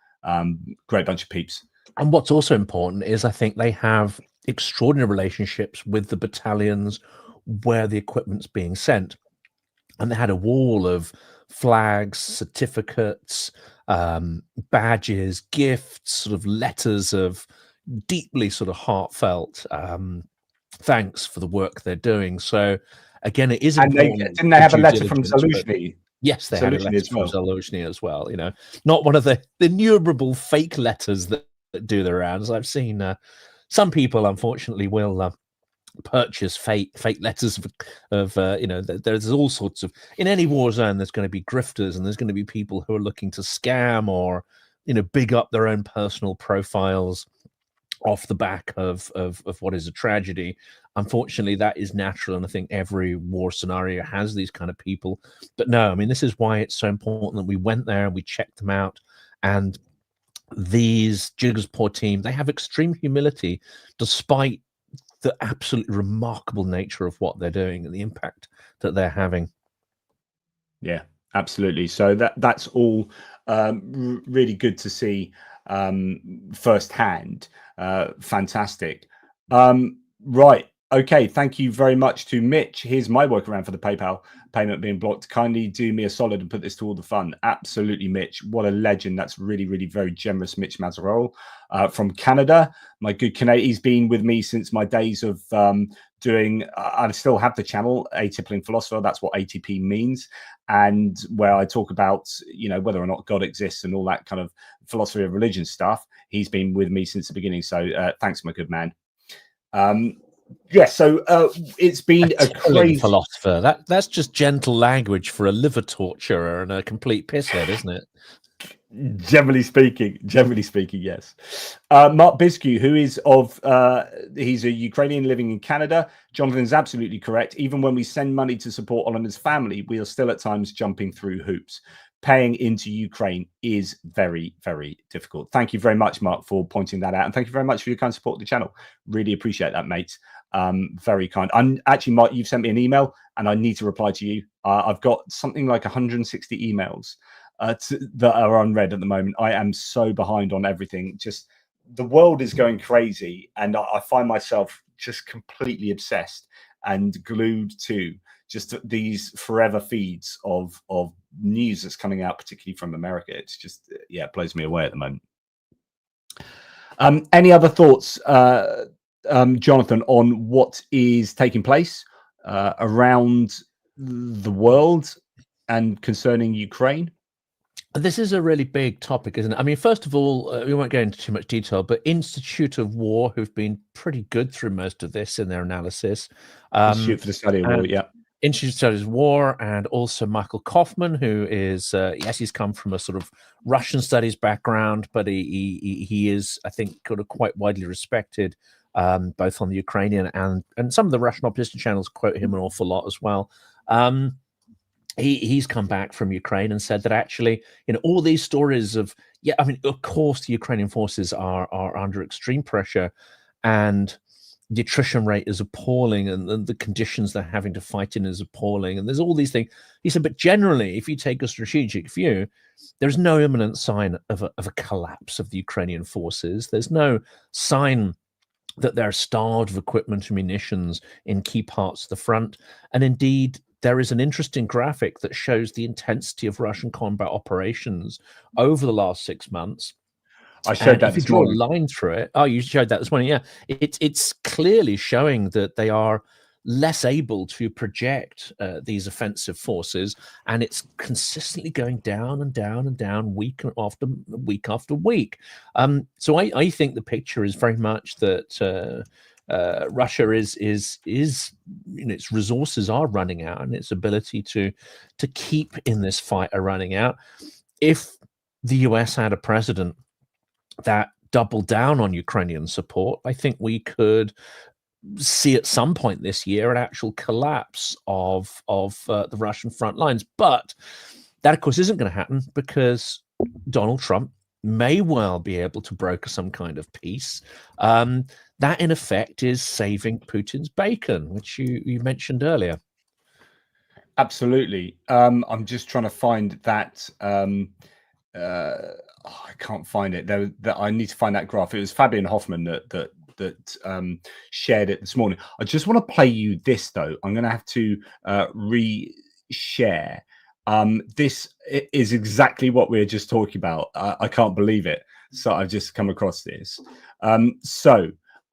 Great bunch of peeps. And what's also important is I think they have extraordinary relationships with the battalions where the equipment's being sent. And they had a wall of flags, certificates, badges, gifts, sort of letters of deeply sort of heartfelt thanks for the work they're doing. So again, it is important. Didn't they have a letter from Zaluzhny? Yes, they had a letter from Zaluzhny as well. You know, not one of the innumerable fake letters that do the rounds. I've seen some people, unfortunately, will purchase fake letters of you know, there's all sorts of, in any war zone there's going to be grifters, and there's going to be people who are looking to scam or, you know, big up their own personal profiles off the back of what is a tragedy. Unfortunately, that is natural, and I think every war scenario has these kind of people. But no, I mean, this is why it's so important that we went there and we checked them out. And these Jigaspur team, they have extreme humility despite the absolutely remarkable nature of what they're doing and the impact that they're having. Yeah, absolutely. So that's all really good to see firsthand. Fantastic. Right. Okay. Thank you very much to Mitch. Here's my workaround for the PayPal payment being blocked. Kindly do me a solid and put this to all the fun. Absolutely, Mitch. What a legend. That's really, really very generous, Mitch Mazarol from Canada. My good Canadian. He's been with me since my days of doing, I still have the channel, Atypical Philosopher. That's what ATP means. And where I talk about, you know, whether or not God exists and all that kind of philosophy of religion stuff. He's been with me since the beginning. So thanks, my good man. Yeah, so it's been a crazy philosopher. That's just gentle language for a liver torturer and a complete pisshead, isn't it? Generally speaking, yes. Mark Biscu, who is he's a Ukrainian living in Canada. Jonathan's absolutely correct. Even when we send money to support Oliver's family, we are still at times jumping through hoops. Paying into Ukraine is very, very difficult. Thank you very much, Mark, for pointing that out. And thank you very much for your kind support of the channel. Really appreciate that, mate. Very kind. I'm actually, Mark, you've sent me an email and I need to reply to you. I've got something like 160 emails that are unread at the moment. I am so behind on everything. Just the world is going crazy. And I find myself just completely obsessed and glued to just these forever feeds of news that's coming out, particularly from America. It's just, yeah, it blows me away at the moment. Any other thoughts, Jonathan, on what is taking place around the world and concerning Ukraine? This is a really big topic, isn't it? I mean, first of all, we won't go into too much detail, but Institute of War, who've been pretty good through most of this in their analysis. Institute for the Study of War, yeah. Institute of Studies of War, and also Michael Kaufman, who is, yes, he's come from a sort of Russian studies background, but he is, I think, kind of quite widely respected both on the Ukrainian and some of the Russian opposition channels quote him an awful lot as well. He's come back from Ukraine and said that actually, all these stories of, I mean, of course, the Ukrainian forces are under extreme pressure, and the attrition rate is appalling, and the conditions they're having to fight in is appalling, and there's all these things. He said, but generally, if you take a strategic view, there's no imminent sign of a collapse of the Ukrainian forces. There's no sign that they're starved of equipment and munitions in key parts of the front. And indeed, there is an interesting graphic that shows the intensity of Russian combat operations over the last 6 months. I showed that if you this draw morning. a line through it, you showed that this morning. Yeah, it's clearly showing that they are less able to project these offensive forces, and it's consistently going down and down and down week after week after week. So I think the picture is very much that Russia is its resources are running out, and its ability to keep in this fight are running out. If the US had a president that doubled down on Ukrainian support, I think we could see at some point this year an actual collapse of the Russian front lines. But that, of course, isn't going to happen, because Donald Trump may well be able to broker some kind of peace. That, in effect, is saving Putin's bacon, which you mentioned earlier. Absolutely. I'm just trying to find that. I can't find it. I need to find that graph. It was Fabian Hoffman that shared it this morning. I just want to play you this, though. I'm going to have to re-share. This is exactly what we were just talking about. I can't believe it. So I've just come across this.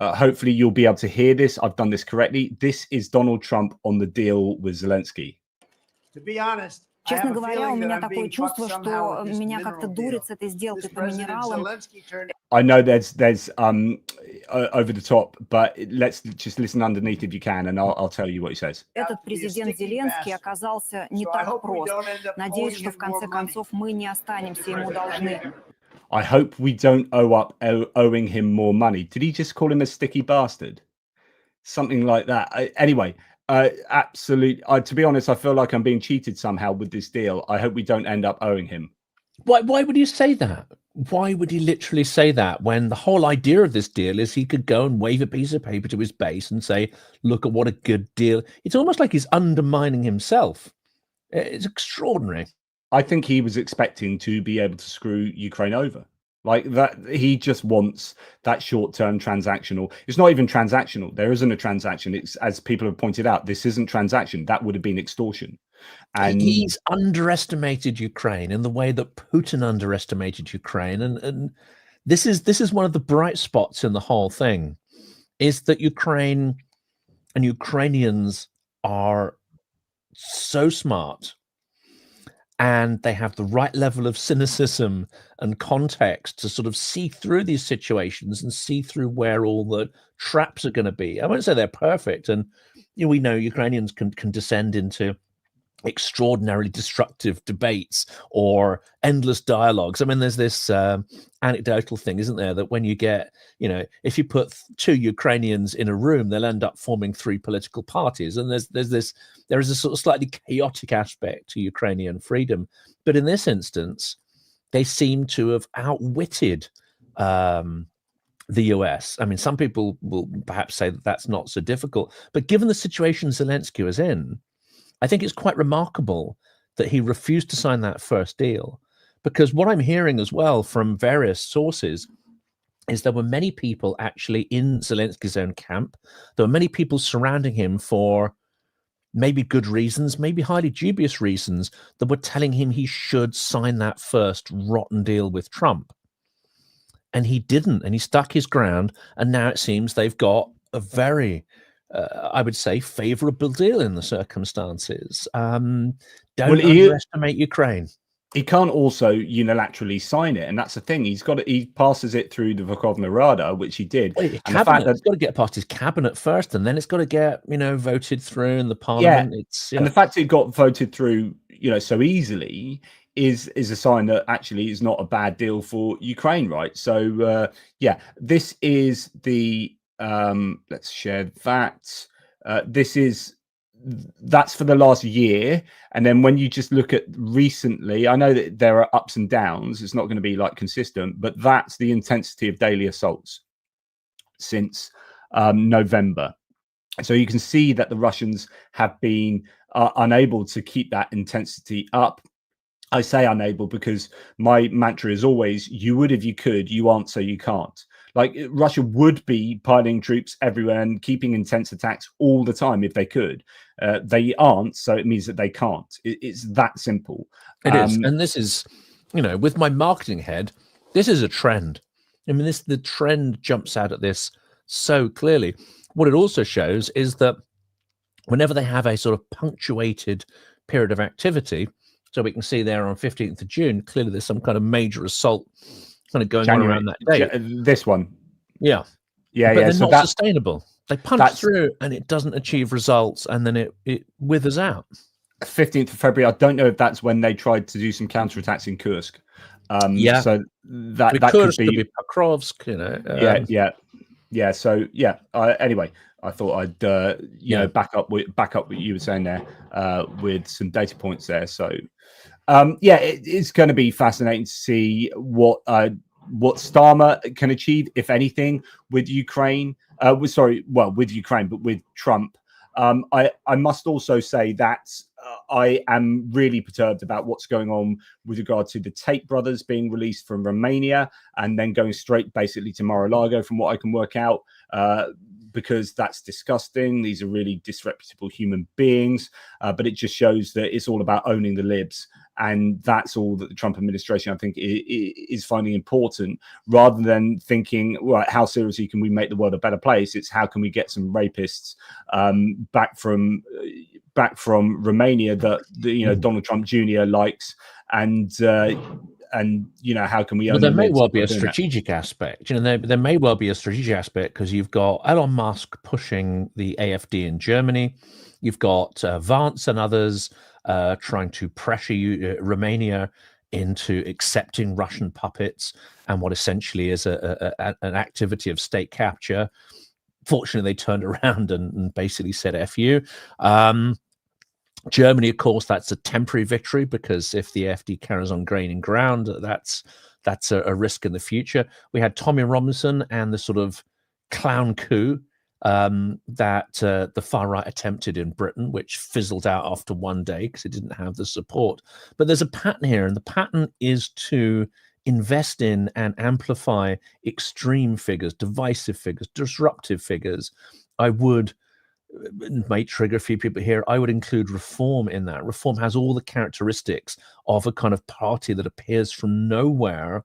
Hopefully you'll be able to hear this. I've done this correctly. This is Donald Trump on the deal with Zelensky. To be honest, честно говоря, у меня такое чувство, что меня как-то дурит с этой сделкой по минералам. I know there's over the top, but let's just listen underneath if you can, and I'll tell you what he says. Этот президент Зеленский оказался не так прост. Надеюсь, что в конце концов мы не останемся ему должны. I hope we don't owing him more money. Did he just call him a sticky bastard? Something like that. Anyway. Absolutely. To be honest, I feel like I'm being cheated somehow with this deal. I hope we don't end up owing him. Why would you say that? Why would he literally say that, when the whole idea of this deal is he could go and wave a piece of paper to his base and say, look at what a good deal. It's almost like he's undermining himself. It's extraordinary. I think he was expecting to be able to screw Ukraine over. Like that, he just wants that short-term transactional. It's not even transactional. There isn't a transaction. It's, as people have pointed out, this isn't transaction. That would have been extortion. And he's underestimated Ukraine in the way that Putin underestimated Ukraine. And this is one of the bright spots in the whole thing, is that Ukraine and Ukrainians are so smart, and they have the right level of cynicism and context to sort of see through these situations and see through where all the traps are going to be. I won't say they're perfect, and we know Ukrainians can descend into extraordinarily destructive debates or endless dialogues. I mean, there's this anecdotal thing, isn't there, that when you get, if you put two Ukrainians in a room, they'll end up forming three political parties. And there is a sort of slightly chaotic aspect to Ukrainian freedom. But in this instance, they seem to have outwitted the US. I mean, some people will perhaps say that that's not so difficult, but given the situation Zelensky was in, I think it's quite remarkable that he refused to sign that first deal, because what I'm hearing as well from various sources is there were many people actually in Zelensky's own camp. There were many people surrounding him for maybe good reasons, maybe highly dubious reasons, that were telling him he should sign that first rotten deal with Trump. And he didn't, and he stuck his ground. And now it seems they've got a very I would say, favorable deal in the circumstances. Don't underestimate Ukraine. He can't also unilaterally sign it, and that's the thing. He passes it through the Verkhovna Rada, which he did. Well, it's got to get past his cabinet first, and then it's got to get voted through in the parliament. And the fact it got voted through so easily is a sign that actually is not a bad deal for Ukraine, right? So this is the let's share that. That's for the last year. And then when you just look at recently, I know that there are ups and downs. It's not going to be like consistent, but that's the intensity of daily assaults since November. So you can see that the Russians have been unable to keep that intensity up. I say unable because my mantra is always, you would if you could, you aren't so you can't. Like Russia would be piling troops everywhere and keeping intense attacks all the time if they could. They aren't, so it means that they can't. It's that simple. It is. And this is, you know, with my marketing head, this is a trend. I mean, the trend jumps out at this so clearly. What it also shows is that whenever they have a sort of punctuated period of activity, so we can see there on 15th of June, clearly there's some kind of major assault kind of going on around that date. This one. Yeah. Yeah, but yeah. they're So not sustainable. They punch through and it doesn't achieve results, and then it withers out. 15th of February, I don't know if that's when they tried to do some counterattacks in Kursk. Yeah. So that Kursk, could be Pokrovsk, you know. Yeah. So yeah. Anyway, I thought I'd you know back up what you were saying there with some data points there. So yeah, it's going to be fascinating to see what Starmer can achieve, if anything, with Ukraine. With Ukraine, but with Trump. I must also say that I am really perturbed about what's going on with regard to the Tate brothers being released from Romania and then going straight basically to Mar-a-Lago, from what I can work out, because that's disgusting. These are really disreputable human beings, but it just shows that it's all about owning the libs. And that's all that the Trump administration, I think, is finding important, rather than thinking, right, how seriously can we make the world a better place? It's how can we get some rapists back from Romania that you know Donald Trump Jr. likes, and you know how can we? But there may well be a strategic aspect. You know, there may well be a strategic aspect because you've got Elon Musk pushing the AfD in Germany, you've got Vance and others trying to pressure Romania into accepting Russian puppets and what essentially is an activity of state capture. Fortunately, they turned around and basically said "F you." Germany, of course, that's a temporary victory, because if the AfD carries on gaining ground, that's a risk in the future. We had Tommy Robinson and the sort of clown coup that the far right attempted in Britain, which fizzled out after one day because it didn't have the support. But there's a pattern here, and the pattern is to invest in and amplify extreme figures, divisive figures, disruptive figures. It might trigger a few people here. I would include Reform in that. Reform has all the characteristics of a kind of party that appears from nowhere,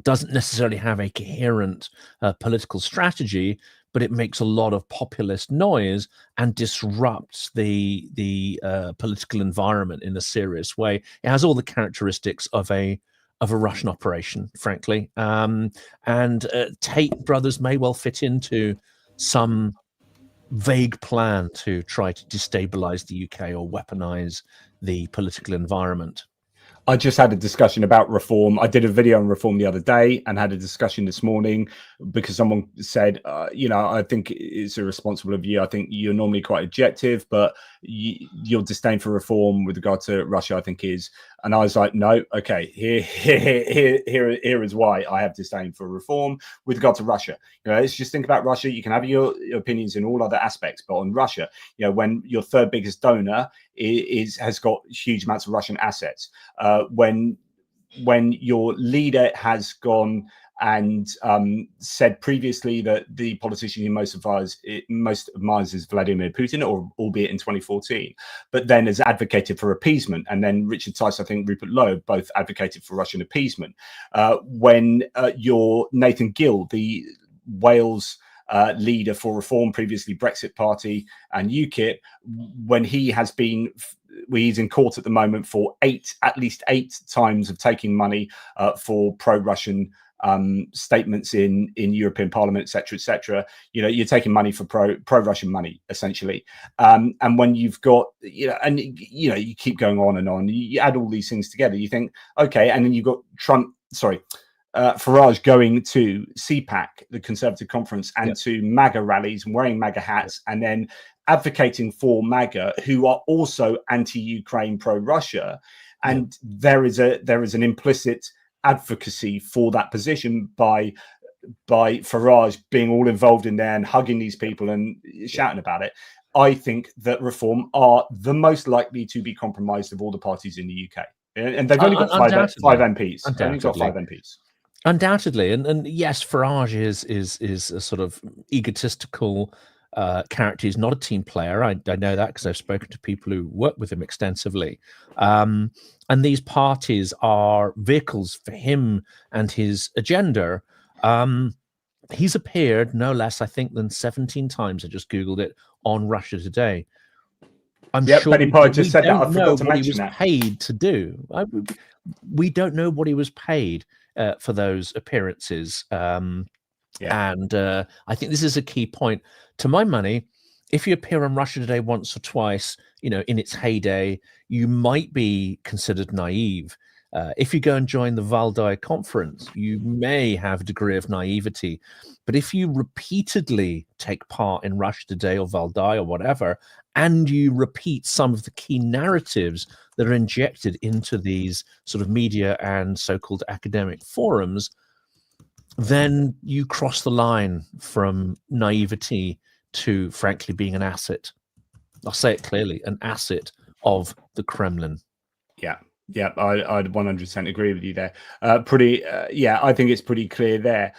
doesn't necessarily have a coherent political strategy, but it makes a lot of populist noise and disrupts the political environment in a serious way. It has all the characteristics of a Russian operation, frankly. And Tate brothers may well fit into some vague plan to try to destabilize the UK or weaponize the political environment. I just had a discussion about Reform. I did a video on Reform the other day and had a discussion this morning because someone said, you know, I think it's irresponsible of you. I think you're normally quite objective, but your disdain for Reform with regard to Russia, I think is. And I was like, no, okay, here is why I have disdain for Reform with regard to Russia. You know, let's just think about Russia. You can have your opinions in all other aspects, but on Russia, you know, when your third biggest donor has got huge amounts of Russian assets, when your leader has gone and said previously that the politician he most admires is Vladimir Putin, or albeit in 2014, but then has advocated for appeasement. And then Richard Tice, I think Rupert Lowe, both advocated for Russian appeasement. When your Nathan Gill, the Wales leader for Reform, previously Brexit Party and UKIP, when he's in court at the moment for at least eight times of taking money for pro-Russian statements in European Parliament, etc. You know, you're taking money for pro-Russian money, essentially. And when you've got, you know, and you know, you keep going on and on, you add all these things together, you think, okay, and then you've got Farage going to CPAC, the Conservative Conference, and to MAGA rallies and wearing MAGA hats, and then advocating for MAGA, who are also anti-Ukraine, pro-Russia, and there is an implicit advocacy for that position by Farage being all involved in there and hugging these people and shouting about it. I think that Reform are the most likely to be compromised of all the parties in the UK, and they've only got five MPs. They've only got 5 MPs. Undoubtedly, and yes, Farage is a sort of egotistical character. He's not a team player. I know that because I've spoken to people who work with him extensively. And these parties are vehicles for him and his agenda. He's appeared no less, I think, than 17 times. I just Googled it on Russia Today. I'm sure Penny just said that. I forgot to mention what he was paid to do. We don't know what he was paid for those appearances. And I think this is a key point. To my money, if you appear on Russia Today once or twice, in its heyday, you might be considered naive. If you go and join the Valdai conference, you may have a degree of naivety. But if you repeatedly take part in Russia Today or Valdai or whatever, and you repeat some of the key narratives that are injected into these sort of media and so-called academic forums, then you cross the line from naivety to, frankly, being an asset. I'll say it clearly, an asset of the Kremlin. Yeah, I'd 100% agree with you there. I think it's pretty clear there.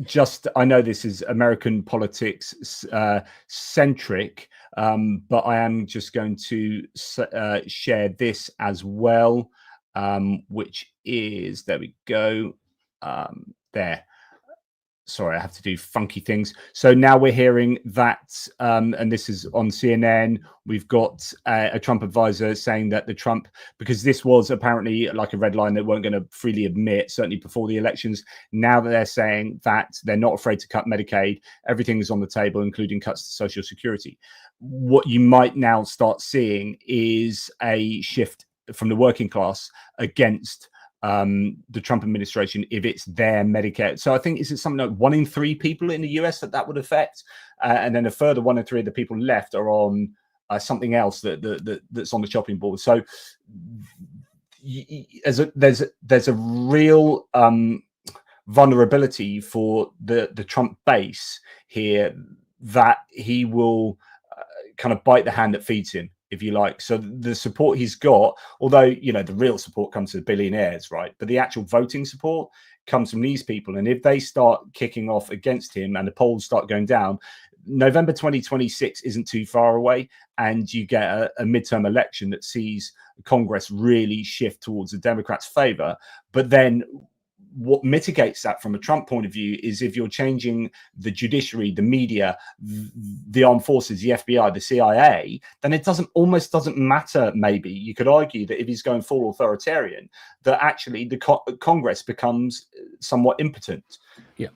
Just I know this is American politics centric, but I am just going to share this as well, which is, there we go, there. Sorry, I have to do funky things. So now we're hearing that, and this is on CNN, we've got a Trump advisor saying that because this was apparently like a red line they weren't going to freely admit, certainly before the elections. Now that they're saying that they're not afraid to cut Medicaid, everything is on the table, including cuts to Social Security. What you might now start seeing is a shift from the working class against the Trump administration if it's their Medicare. So I think it's something like 1 in 3 people in the US that would affect, and then a further 1 in 3 of the people left are on something else that's on the chopping board. So there's a real vulnerability for the Trump base here, that he will kind of bite the hand that feeds him, if you like. So the support he's got, although, the real support comes to the billionaires, right? But the actual voting support comes from these people. And if they start kicking off against him and the polls start going down, November 2026 isn't too far away. And you get a midterm election that sees Congress really shift towards the Democrats' favor. But then what mitigates that from a Trump point of view is if you're changing the judiciary, the media, the armed forces, the FBI, the CIA, then it almost doesn't matter. Maybe you could argue that if he's going full authoritarian, that actually the Congress becomes somewhat impotent. Yeah.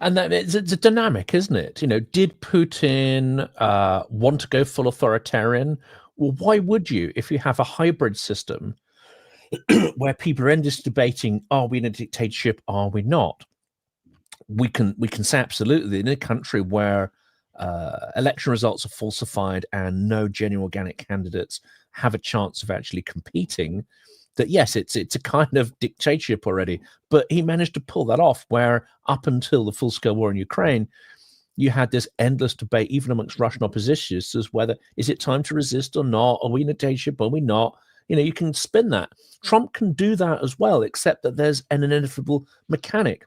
And that it's a dynamic, isn't it? Did Putin want to go full authoritarian? Well, why would you if you have a hybrid system where people are endlessly debating, are we in a dictatorship, are we not? We can say absolutely, in a country where election results are falsified and no genuine organic candidates have a chance of actually competing, that yes, it's a kind of dictatorship already. But he managed to pull that off, where up until the full-scale war in Ukraine, you had this endless debate, even amongst Russian oppositionists, as whether is it time to resist or not? Are we in a dictatorship? Are we not? You can spin that. Trump can do that as well, except that there's an inevitable mechanic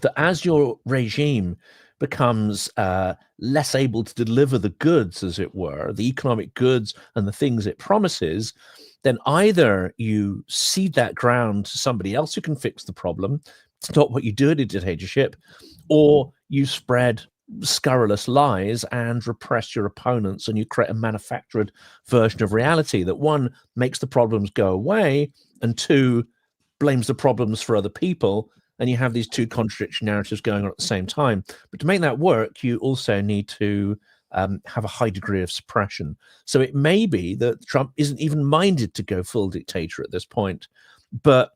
that as your regime becomes less able to deliver the goods, as it were, the economic goods and the things it promises, then either you cede that ground to somebody else who can fix the problem. It's not what you do at a dictatorship, or you spread scurrilous lies and repress your opponents, and you create a manufactured version of reality that, one, makes the problems go away, and two, blames the problems for other people. And you have these two contradictory narratives going on at the same time. But to make that work, you also need to have a high degree of suppression. So it may be that Trump isn't even minded to go full dictator at this point, but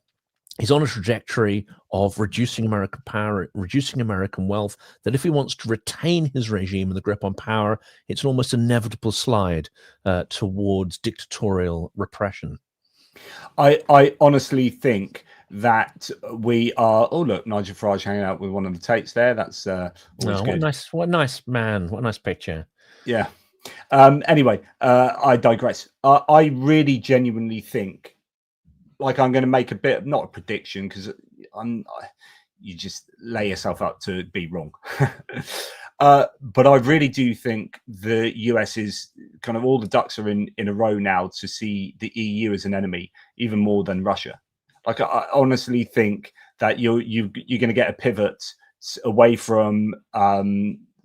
he's on a trajectory of reducing American power, reducing American wealth, that if he wants to retain his regime and the grip on power, it's an almost inevitable slide towards dictatorial repression. I honestly think that we are. Oh, look, Nigel Farage hanging out with one of the Tates there. That's always good. What a nice man. What a nice picture. Yeah. Anyway, I digress. I really genuinely think, like, I'm going to make a bit of, not a prediction, because you just lay yourself up to be wrong. But I really do think the US is kind of, all the ducks are in a row now to see the EU as an enemy, even more than Russia. Like, I honestly think that you're going to get a pivot away from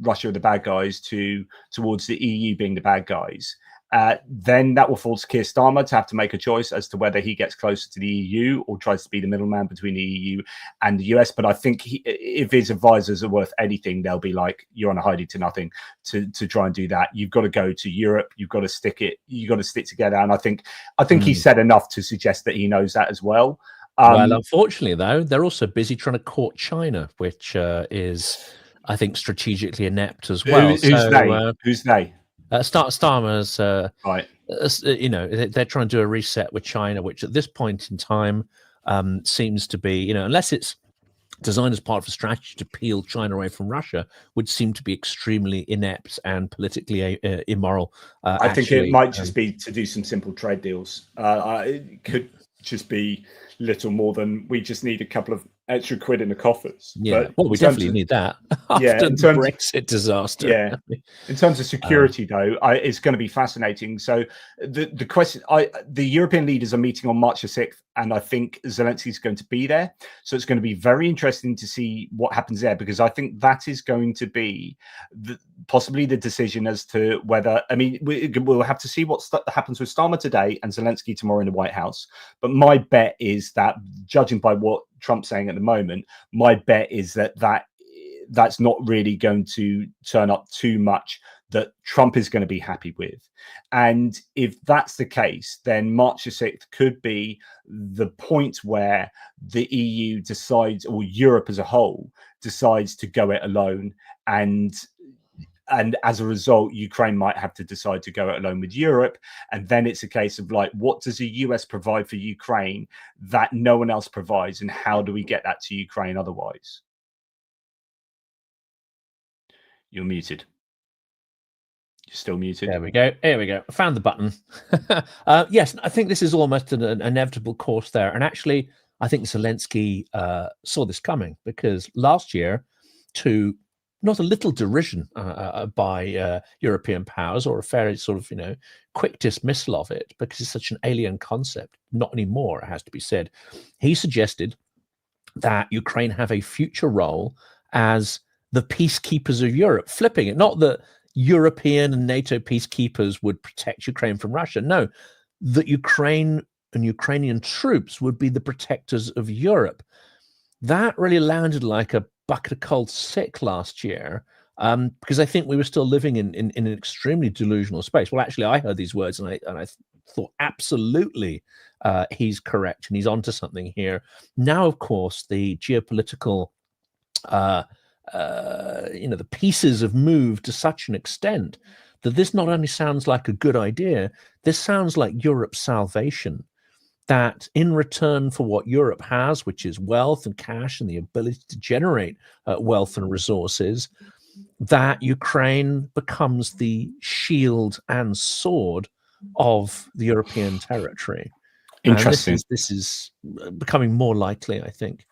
Russia are the bad guys towards the EU being the bad guys. Then that will fall to Keir Starmer to have to make a choice as to whether he gets closer to the EU or tries to be the middleman between the EU and the US. But I think if his advisors are worth anything, they'll be like, you're on a hiding to nothing to try and do that. You've got to go to Europe. You've got to stick together. And I think he said enough to suggest that he knows that as well. Well, unfortunately, though, they're also busy trying to court China, which is, I think, strategically inept as well. Who's they? Starmer's, right. They're trying to do a reset with China, which at this point in time seems to be, unless it's designed as part of a strategy to peel China away from Russia, would seem to be extremely inept and politically immoral. I think it might just be to do some simple trade deals. It could just be little more than, we just need a couple of extra quid in the coffers. Yeah, but well, we definitely need that after the Brexit disaster. Yeah, in terms of security, though, it's going to be fascinating. So the question, the European leaders are meeting on March the 6th, and I think Zelensky's going to be there. So it's going to be very interesting to see what happens there, because I think that is going to be possibly the decision as to whether, I mean, we'll have to see what happens with Starmer today and Zelensky tomorrow in the White House. But my bet is that, judging by what Trump's saying at the moment, my bet is that's not really going to turn up too much that Trump is going to be happy with. And if that's the case, then March the 6th could be the point where the EU decides, or Europe as a whole decides, to go it alone. And as a result, Ukraine might have to decide to go it alone with Europe. And then it's a case of, like, what does the US provide for Ukraine that no one else provides? And how do we get that to Ukraine otherwise? You're muted. You're still muted. There we go. Here we go. I found the button. Yes, I think this is almost an inevitable course there. And actually, I think Zelensky saw this coming, because last year, to not a little derision by European powers, or a fairly sort of, quick dismissal of it, because it's such an alien concept. Not anymore, it has to be said. He suggested that Ukraine have a future role as the peacekeepers of Europe, flipping it. Not that European and NATO peacekeepers would protect Ukraine from Russia. No, that Ukraine and Ukrainian troops would be the protectors of Europe. That really landed like a bucket of cold sick last year, because I think we were still living in an extremely delusional space. Well, actually, I heard these words and I thought, absolutely, he's correct and he's onto something here. Now, of course, the geopolitical the pieces have moved to such an extent that this not only sounds like a good idea, this sounds like Europe's salvation. That in return for what Europe has, which is wealth and cash and the ability to generate wealth and resources, that Ukraine becomes the shield and sword of the European territory. Interesting. This is becoming more likely, I think.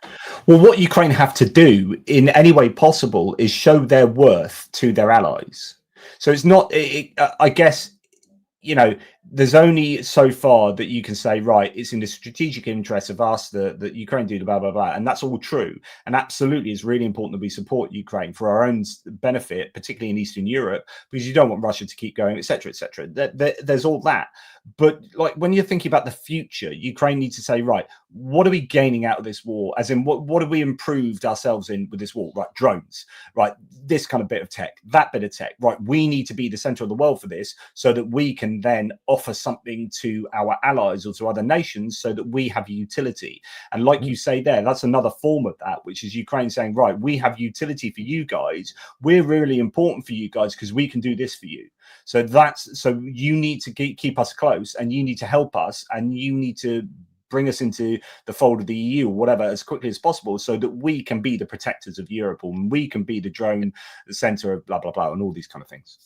Well, what Ukraine have to do in any way possible is show their worth to their allies. So it's not, I guess, there's only so far that you can say, right, it's in the strategic interest of us that Ukraine do the blah, blah, blah. And that's all true. And absolutely, it's really important that we support Ukraine for our own benefit, particularly in Eastern Europe, because you don't want Russia to keep going, et cetera, et cetera. There's all that. But like, when you're thinking about the future, Ukraine needs to say, right, what are we gaining out of this war? As in, what have we improved ourselves in with this war? Right, drones, right, this kind of bit of tech, that bit of tech, right, we need to be the center of the world for this, so that we can then offer something to our allies or to other nations so that we have utility. And like you say there, that's another form of that, which is Ukraine saying, right, we have utility for you guys. We're really important for you guys because we can do this for you. So you need to keep us close, and you need to help us, and you need to bring us into the fold of the EU or whatever as quickly as possible, so that we can be the protectors of Europe, and we can be the drone center of blah blah blah and all these kind of things.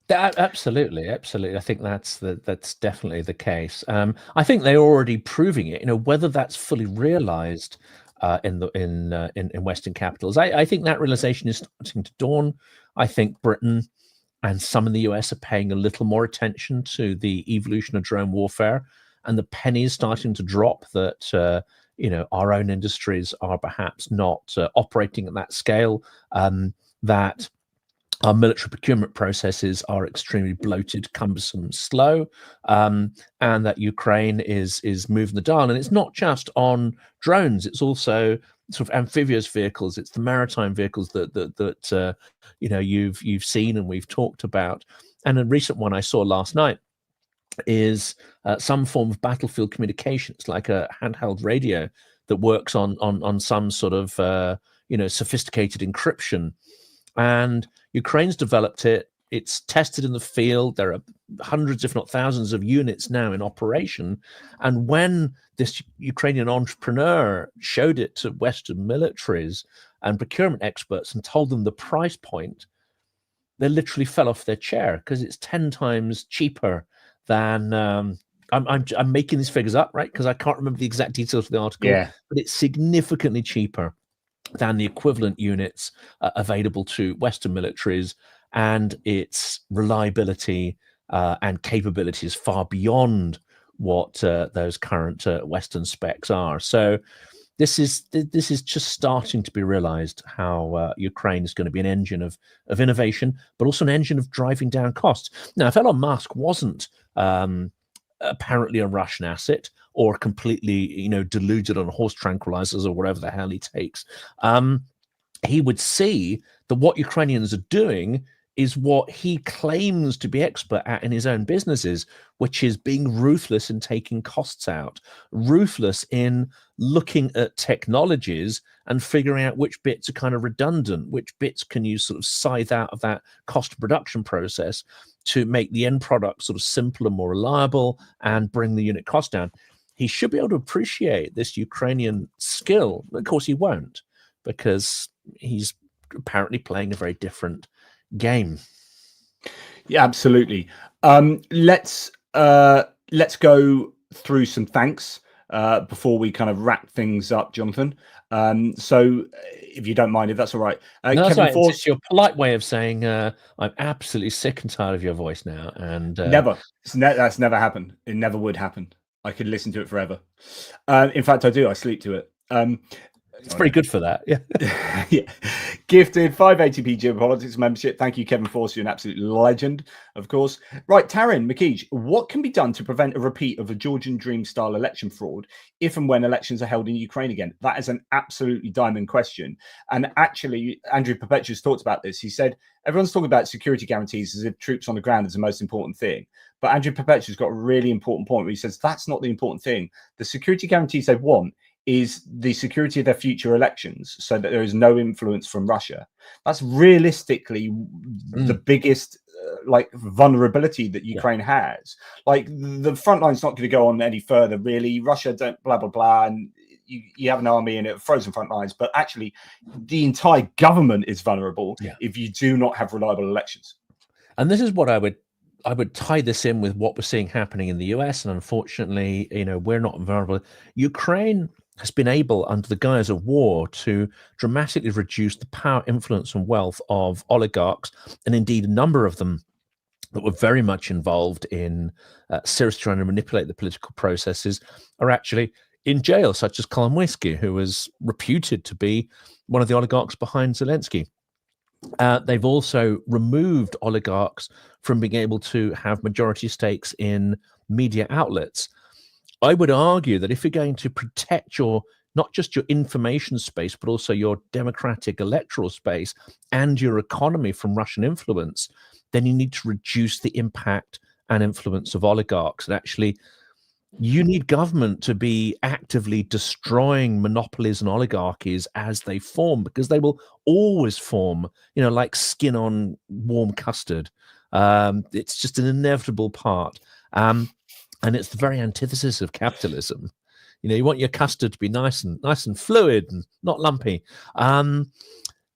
Absolutely. I think that's definitely the case. I think they're already proving it. Whether that's fully realized in Western capitals, I think that realization is starting to dawn. I think Britain and some in the US are paying a little more attention to the evolution of drone warfare, and the penny is starting to drop that our own industries are perhaps not operating at that scale, that our military procurement processes are extremely bloated, cumbersome, slow, and that Ukraine is moving the dial. And it's not just on drones; it's also sort of amphibious vehicles. It's the maritime vehicles that you've seen and we've talked about. And a recent one I saw last night is some form of battlefield communications, like a handheld radio that works on some sort of sophisticated encryption. And Ukraine's developed it. It's tested in the field. There are hundreds, if not thousands, of units now in operation. And when this Ukrainian entrepreneur showed it to Western militaries and procurement experts and told them the price point, they literally fell off their chair, because it's 10 times cheaper than I'm making these figures up, right? Because I can't remember the exact details of the article, but it's significantly cheaper than the equivalent units available to Western militaries, and its reliability and capabilities far beyond what those current Western specs are. So this is just starting to be realized, how Ukraine is going to be an engine of innovation, but also an engine of driving down costs. Now, if Elon Musk wasn't apparently a Russian asset, or completely, deluded on horse tranquilizers or whatever the hell he takes, he would see that what Ukrainians are doing is what he claims to be expert at in his own businesses, which is being ruthless in taking costs out, ruthless in looking at technologies and figuring out which bits are kind of redundant, which bits can you sort of scythe out of that cost production process to make the end product sort of simpler, more reliable, and bring the unit cost down. He should be able to appreciate this Ukrainian skill. Of course, he won't, because he's apparently playing a very different game. Yeah, absolutely. Let's go through some thanks before we kind of wrap things up, Jonathan. So if you don't mind, if that's all right. No, that's right. It's your polite way of saying I'm absolutely sick and tired of your voice now. And never. That's never happened. It never would happen. I could listen to it forever. In fact, I do. I sleep to it. It's pretty good for that. Yeah. Yeah. Gifted 580p Geopolitics membership. Thank you, Kevin Force. You're an absolute legend, of course. Right, Taryn McKeej, what can be done to prevent a repeat of a Georgian Dream style election fraud if and when elections are held in Ukraine again? That is an absolutely diamond question. And actually, Andrew Perpetuous talked about this. He said, everyone's talking about security guarantees as if troops on the ground is the most important thing. But Andrew Perpetuous got a really important point where he says that's not the important thing. The security guarantees they want is the security of their future elections, so that there is no influence from Russia. That's realistically the biggest vulnerability that Ukraine has. Like, the front line's not going to go on any further, really. Russia don't blah blah blah, and you have an army and frozen front lines, but actually the entire government is vulnerable if you do not have reliable elections. And this is what I would tie this in with what we're seeing happening in the US, and unfortunately, we're not vulnerable. Ukraine has been able, under the guise of war, to dramatically reduce the power, influence, and wealth of oligarchs, and indeed a number of them that were very much involved in seriously trying to manipulate the political processes are actually in jail, such as Kolomoisky, who was reputed to be one of the oligarchs behind Zelensky. They've also removed oligarchs from being able to have majority stakes in media outlets. I would argue that if you're going to protect not just your information space, but also your democratic electoral space and your economy from Russian influence, then you need to reduce the impact and influence of oligarchs. And actually, you need government to be actively destroying monopolies and oligarchies as they form, because they will always form, you know, like skin on warm custard. It's just an inevitable part. And it's the very antithesis of capitalism. You know, you want your custard to be nice and fluid and not lumpy.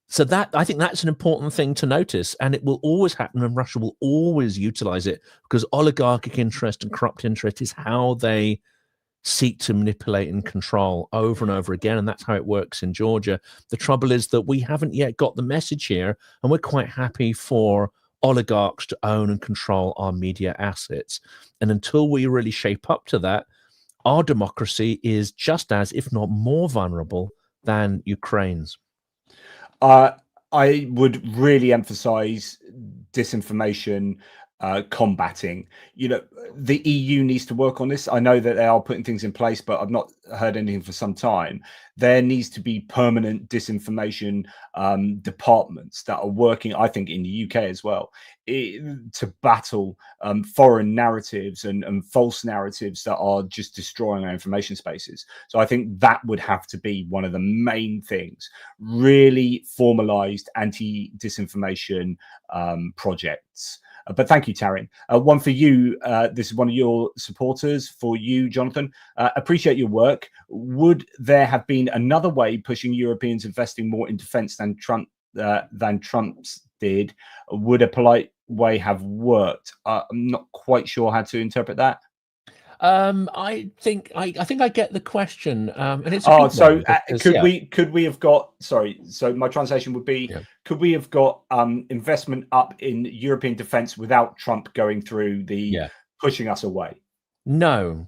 So that, I think that's an important thing to notice, and it will always happen, and Russia will always utilize it, because oligarchic interest and corrupt interest is how they seek to manipulate and control over and over again. And that's how it works in Georgia. The trouble is that we haven't yet got the message here, and we're quite happy for oligarchs to own and control our media assets. And until we really shape up to that, our democracy is just as, if not more, vulnerable than Ukraine's. I would really emphasize disinformation combating. You know, the EU needs to work on this. I know that they are putting things in place, but I've not heard anything for some time. There needs to be permanent disinformation departments that are working, I think, in the UK as well, to battle foreign narratives and false narratives that are just destroying our information spaces. So I think that would have to be one of the main things, really formalized anti-disinformation projects. But thank you, Taryn. One for you. This is one of your supporters. For you, Jonathan. Appreciate your work. Would there have been another way pushing Europeans investing more in defence than Trump's did? Would a polite way have worked? I'm not quite sure how to interpret that. I think I get the question, and it's could we have got, sorry, so my translation would be, could we have got investment up in European defense without Trump going through the pushing us away? No.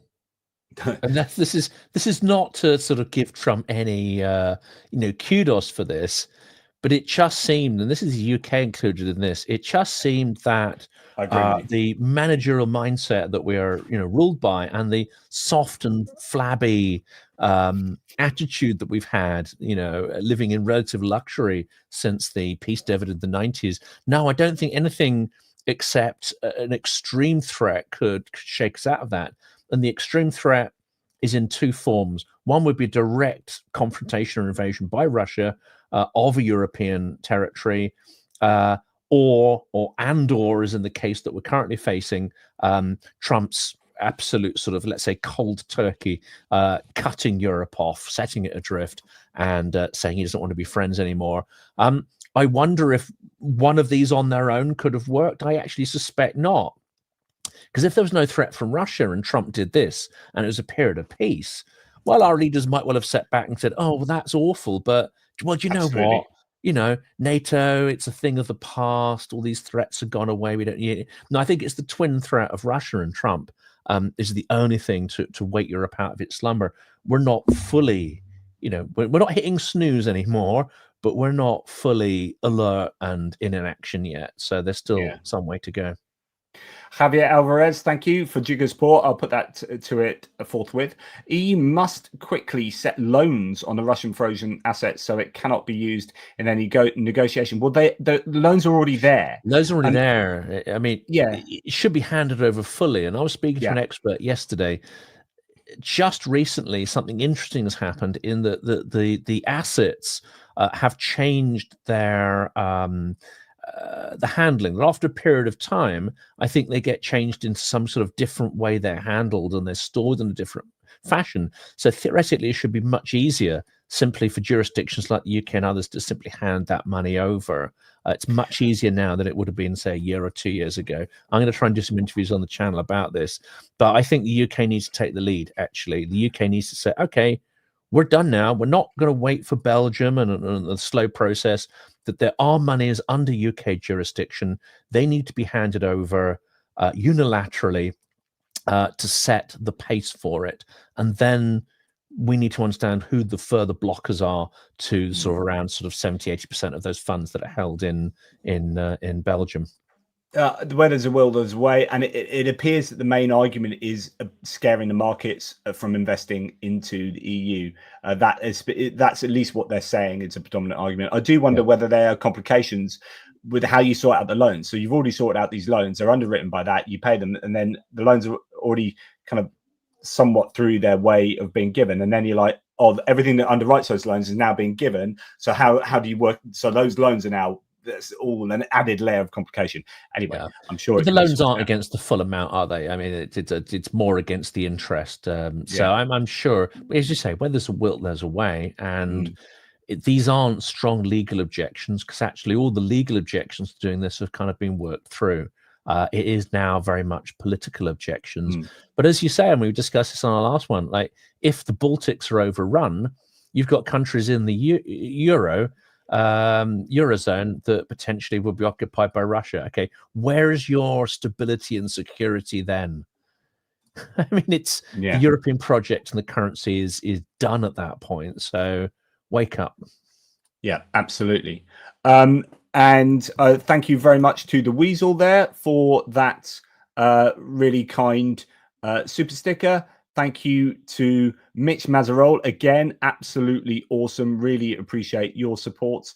And this is not to sort of give Trump any kudos for this, but it just seemed, and this is the UK included in this, it just seemed that the managerial mindset that we are, ruled by, and the soft and flabby attitude that we've had, living in relative luxury since the peace dividend in the 90s. No, I don't think anything except an extreme threat could shake us out of that. And the extreme threat is in two forms. One would be direct confrontation or invasion by Russia of a European territory, or as in the case that we're currently facing, Trump's absolute sort of, let's say, cold turkey, cutting Europe off, setting it adrift, and saying he doesn't want to be friends anymore. I wonder if one of these on their own could have worked. I actually suspect not. Because if there was no threat from Russia and Trump did this, and it was a period of peace, well, our leaders might well have sat back and said, oh, well, that's awful, but, well, do you know what? NATO, it's a thing of the past. All these threats have gone away. We don't. No, I think it's the twin threat of Russia and Trump is the only thing to wake Europe out of its slumber. We're not fully, we're not hitting snooze anymore, but we're not fully alert and in action yet. So there's still some way to go. Javier Alvarez, thank you for Jigger's support. I'll put that to it forthwith. EU must quickly set loans on the Russian frozen assets so it cannot be used in any negotiation. Well, the loans are already there. Those are already there. I mean, it should be handed over fully. And I was speaking to an expert yesterday. Just recently, something interesting has happened in the assets have changed their the handling. After a period of time, I think they get changed into some sort of different way they're handled, and they're stored in a different fashion. So theoretically, it should be much easier simply for jurisdictions like the UK and others to simply hand that money over. It's much easier now than it would have been, say, a year or 2 years ago. I'm going to try and do some interviews on the channel about this, but I think the UK needs to take the lead, actually. The UK needs to say, okay, we're done now. We're not going to wait for Belgium and a slow process. That there are monies under UK jurisdiction. They need to be handed over unilaterally to set the pace for it. And then we need to understand who the further blockers are to sort of around 70-80% of those funds that are held in Belgium. Where there's a will, there's a way, and it appears that the main argument is scaring the markets from investing into the EU. That's at least what they're saying. It's a predominant argument. I do wonder whether there are complications with how you sort out the loans. So you've already sorted out these loans; they're underwritten by that. You pay them, and then the loans are already kind of somewhat through their way of being given. And then you're like, oh, everything that underwrites those loans is now being given. So how do you work? So those loans are now, that's all an added layer of complication. Anyway, Yeah. I'm sure But the loans aren't against the full amount, are they? I mean, it's more against the interest. So I'm sure, as you say, where there's a will, there's a way, and these aren't strong legal objections, because actually all the legal objections to doing this have kind of been worked through. It is now very much political objections. But as you say, and we discussed this on our last one, like if the Baltics are overrun, you've got countries in the Eurozone that potentially will be occupied by Russia. Okay, where is your stability and security then? I mean, it's the European project, and the currency is done at that point. So wake up. Yeah, absolutely. And thank you very much to the Weasel there for that really kind super sticker. Thank you to Mitch Mazarol again. Absolutely awesome. Really appreciate your support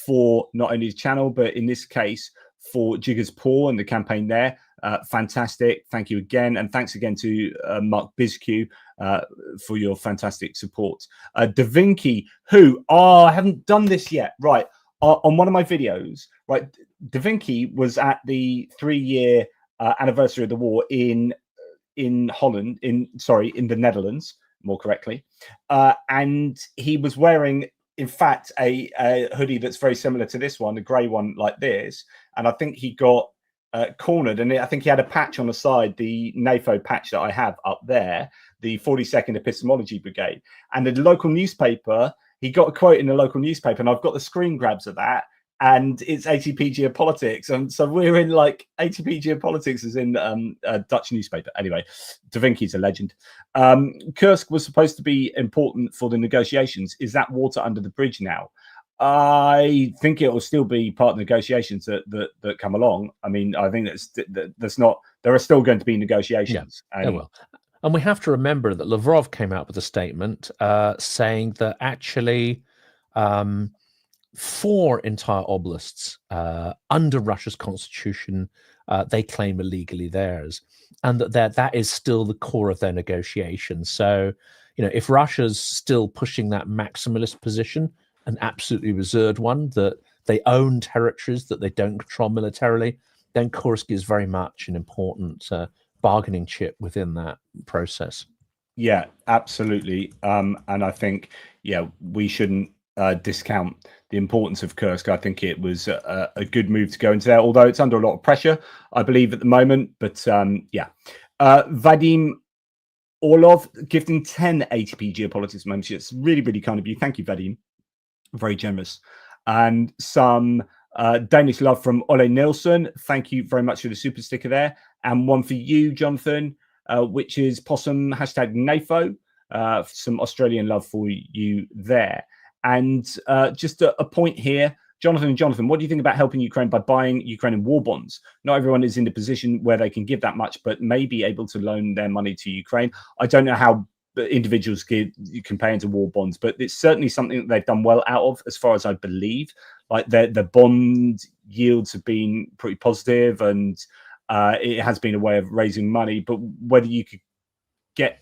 for not only the channel, but in this case for Jiggers Paw and the campaign there. Fantastic. Thank you again. And thanks again to Mark Bizq for your fantastic support. Da Vinci, who, I haven't done this yet. Right. On one of my videos, right, Da Vinci was at the 3-year anniversary of the war in Holland, in the Netherlands, more correctly. And he was wearing, in fact, a hoodie that's very similar to this one, a grey one like this. And I think he got cornered, and I think he had a patch on the side, the NATO patch that I have up there, the 42nd Epistemology Brigade. And the local newspaper, he got a quote in the local newspaper, and I've got the screen grabs of that. And it's ATP Geopolitics, and so we're in like ATP Geopolitics is in a Dutch newspaper. Anyway, Da Vinci's a legend. Kursk was supposed to be important for the negotiations. Is that water under the bridge now? I think it will still be part of the negotiations that come along. I mean, I think that's not. There are still going to be negotiations. Yeah, well, and we have to remember that Lavrov came out with a statement saying that actually. 4 entire oblasts under Russia's constitution, they claim illegally theirs, and that is still the core of their negotiations. So, you know, if Russia's still pushing that maximalist position, an absolutely reserved one, that they own territories that they don't control militarily, then Kursk is very much an important bargaining chip within that process. Yeah, absolutely. And I think, we shouldn't discount the importance of Kursk. I think it was a good move to go into there, although it's under a lot of pressure, I believe, at the moment. But Vadim Orlov gifting 10 ATP Geopolitics memberships. Really, really kind of you. Thank you, Vadim. Very generous. And some Danish love from Ole Nilsson. Thank you very much for the super sticker there. And one for you, Jonathan, which is Possum #NAFO. Some Australian love for you there. And just a point here, Jonathan, what do you think about helping Ukraine by buying Ukrainian war bonds? Not everyone is in the position where they can give that much, but may be able to loan their money to Ukraine. I don't know how individuals can pay into war bonds, but it's certainly something that they've done well out of, as far as I believe. Like the bond yields have been pretty positive, and it has been a way of raising money. But whether you could get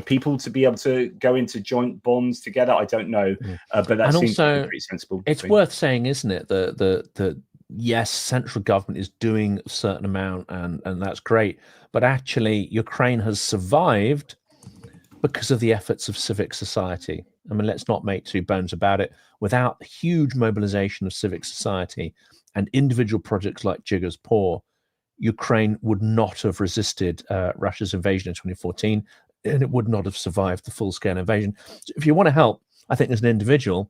people to be able to go into joint bonds together, I don't know, but that seems to be pretty sensible. It's worth saying, isn't it, that yes, central government is doing a certain amount, and that's great, but actually Ukraine has survived because of the efforts of civic society. I mean, let's not make two bones about it. Without huge mobilization of civic society and individual projects like Jiggers Paw, Ukraine would not have resisted Russia's invasion in 2014, and it would not have survived the full-scale invasion. So if you want to help, I think as an individual,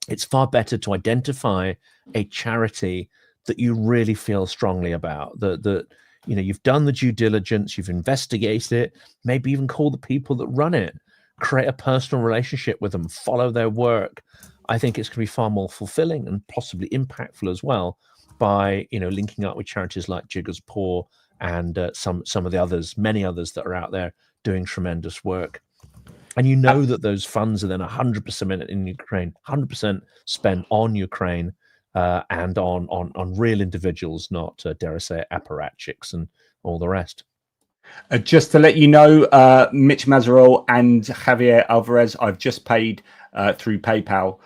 it's far better to identify a charity that you really feel strongly about, that you've done the due diligence, you've investigated it, maybe even call the people that run it, create a personal relationship with them, follow their work. I think it's going to be far more fulfilling and possibly impactful as well, by linking up with charities like Jiggers Paw and some of the others, many others that are out there doing tremendous work. And that those funds are then 100% in Ukraine, 100% spent on Ukraine, and on real individuals, not dare I say apparatchiks and all the rest. Just to let you know, Mitch Mazarol and Javier Alvarez, I've just paid through PayPal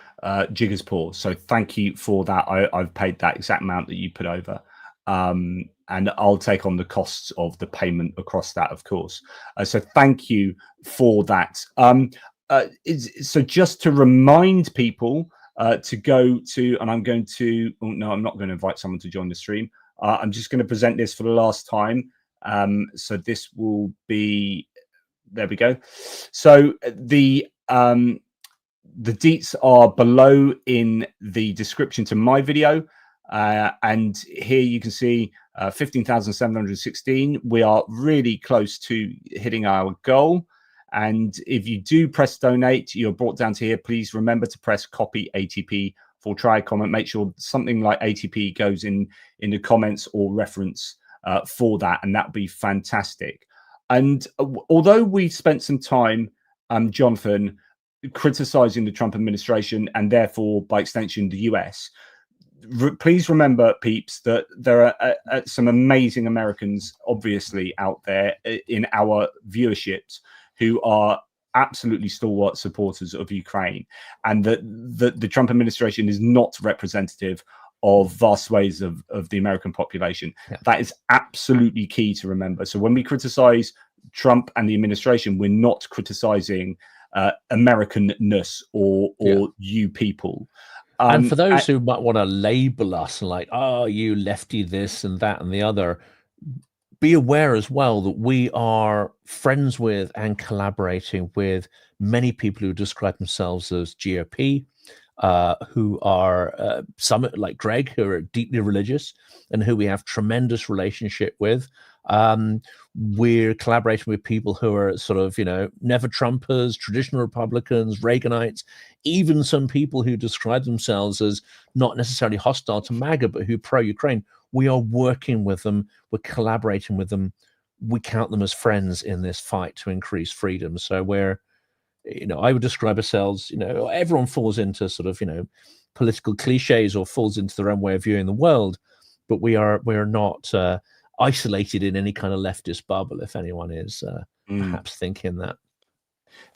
Jigger's Paw. So thank you for that. I've paid that exact amount that you put over. And I'll take on the costs of the payment across that, of course. So thank you for that. So just to remind people to go to, and I'm going to, oh, no, I'm not going to invite someone to join the stream. I'm just going to present this for the last time. So this will be, there we go. So the deets are below in the description to my video. And here you can see 15,716. We are really close to hitting our goal. And if you do press donate, you're brought down to here. Please remember to press copy ATP for try comment. Make sure something like ATP goes in the comments or reference for that, and that'd be fantastic. And although we spent some time, Jonathan, criticizing the Trump administration and therefore by extension the US, please remember, peeps, that there are some amazing Americans obviously out there in our viewerships who are absolutely stalwart supporters of Ukraine, and that the Trump administration is not representative of vast swathes of the American population. Yeah. That is absolutely key to remember. So when we criticize Trump and the administration, we're not criticizing Americanness or you people. And for those who might want to label us and like, oh, you lefty this and that and the other, be aware as well that we are friends with and collaborating with many people who describe themselves as GOP, who are some like Greg, who are deeply religious and who we have tremendous relationship with. We're collaborating with people who are sort of, you know, never Trumpers, traditional Republicans, Reaganites, even some people who describe themselves as not necessarily hostile to MAGA, but who pro-Ukraine. We are working with them. We're collaborating with them. We count them as friends in this fight to increase freedom. So we're, you know, I would describe ourselves, you know, everyone falls into sort of, you know, political cliches or falls into their own way of viewing the world, but we're not isolated in any kind of leftist bubble, if anyone is perhaps thinking that.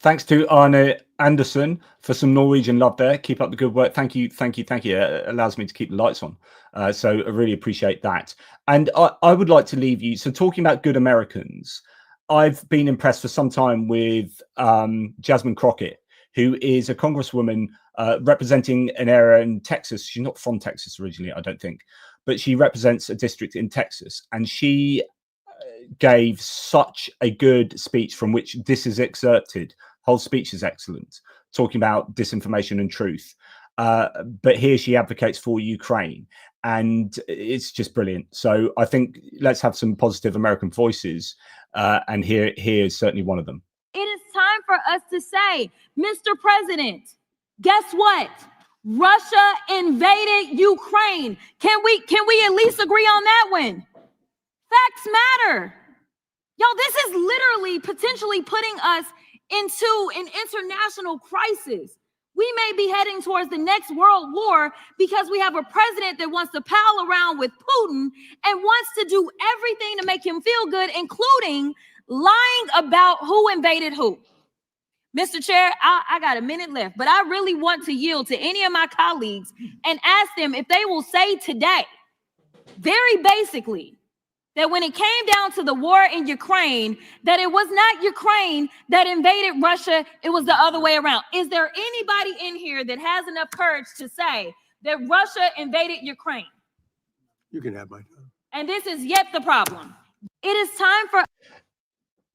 Thanks to Arne Anderson for some Norwegian love there. Keep up the good work. Thank you. It allows me to keep the lights on. So I really appreciate that. And I would like to leave you. So talking about good Americans, I've been impressed for some time with Jasmine Crockett, who is a congresswoman representing an area in Texas. She's not from Texas originally, I don't think, but she represents a district in Texas. And she gave such a good speech from which this is excerpted. Whole speech is excellent, talking about disinformation and truth. But here she advocates for Ukraine, and it's just brilliant. So I think let's have some positive American voices, and here is certainly one of them. It is time for us to say, Mr. President, guess what? Russia invaded Ukraine. Can we at least agree on that one? Facts matter. Y'all, this is literally potentially putting us into an international crisis. We may be heading towards the next world war because we have a president that wants to pal around with Putin and wants to do everything to make him feel good, including lying about who invaded who. Mr. Chair, I got a minute left, but I really want to yield to any of my colleagues and ask them if they will say today, very basically, that when it came down to the war in Ukraine, that it was not Ukraine that invaded Russia, it was the other way around. Is there anybody in here that has enough courage to say that Russia invaded Ukraine? You can have my time. And this is yet the problem. It is time for...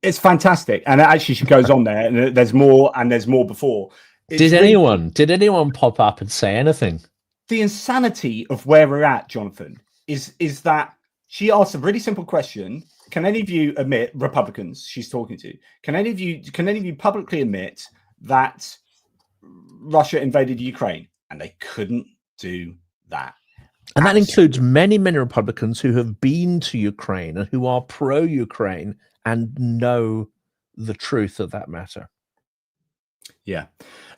It's fantastic. And actually she goes on there, and there's more, and there's more before. Did anyone pop up and say anything? The insanity of where we're at, Jonathan, is that she asked a really simple question. Can any of you admit, Republicans she's talking to, can any of you publicly admit that Russia invaded Ukraine? And they couldn't do that. And that includes many, many Republicans who have been to Ukraine and who are pro-Ukraine and know the truth of that matter. Yeah.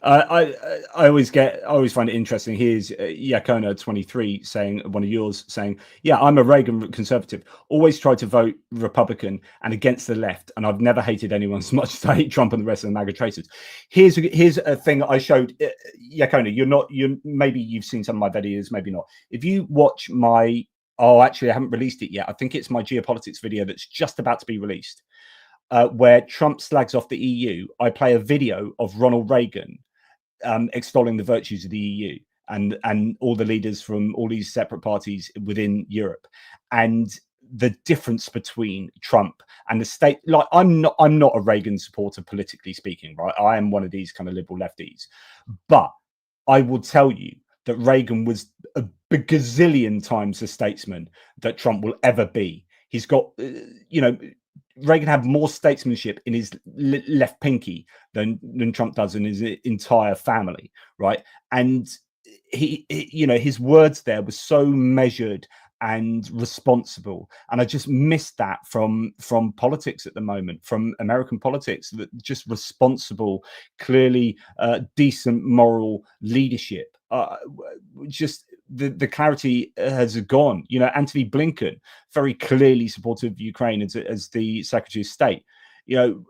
I always find it interesting. Here's Yakona 23 saying, one of yours saying, yeah, I'm a Reagan conservative, always tried to vote Republican and against the left, and I've never hated anyone as much as I hate Trump and the rest of the MAGA traitors. Here's a thing that I showed Yakona. Maybe you've seen some of my videos, maybe not. If you watch my, actually I haven't released it yet, I think it's my geopolitics video that's just about to be released, where Trump slags off the EU. I play a video of Ronald Reagan extolling the virtues of the EU and all the leaders from all these separate parties within Europe, and the difference between Trump and the state. Like, I'm not a Reagan supporter, politically speaking, right? I am one of these kind of liberal lefties, but I will tell you that Reagan was a gazillion times the statesman that Trump will ever be. He's got, Reagan had more statesmanship in his left pinky than Trump does in his entire family, right? And he his words there were so measured and responsible, and I just missed that from politics at the moment, from American politics. That just responsible, clearly decent moral leadership. Just the clarity has gone. Antony Blinken, very clearly supportive of Ukraine as the Secretary of State,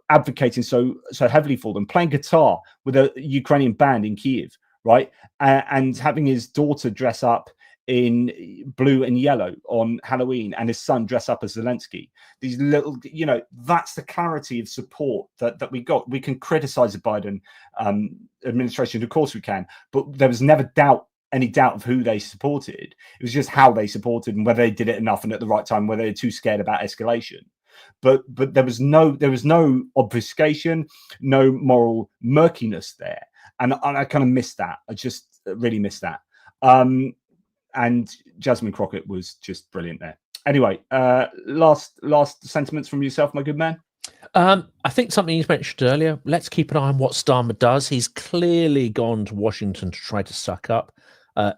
advocating so heavily for them, playing guitar with a Ukrainian band in Kyiv, right? And having his daughter dress up in blue and yellow on Halloween, and his son dress up as Zelensky. These little, that's the clarity of support that we got. We can criticize the Biden administration, of course we can, but there was never any doubt of who they supported. It was just how they supported and whether they did it enough and at the right time, whether they're too scared about escalation. But there was no obfuscation, no moral murkiness there, and I kind of missed that. I just really missed that. And Jasmine Crockett was just brilliant there. Anyway, last sentiments from yourself, my good man. I think something you mentioned earlier. Let's keep an eye on what Starmer does. He's clearly gone to Washington to try to suck up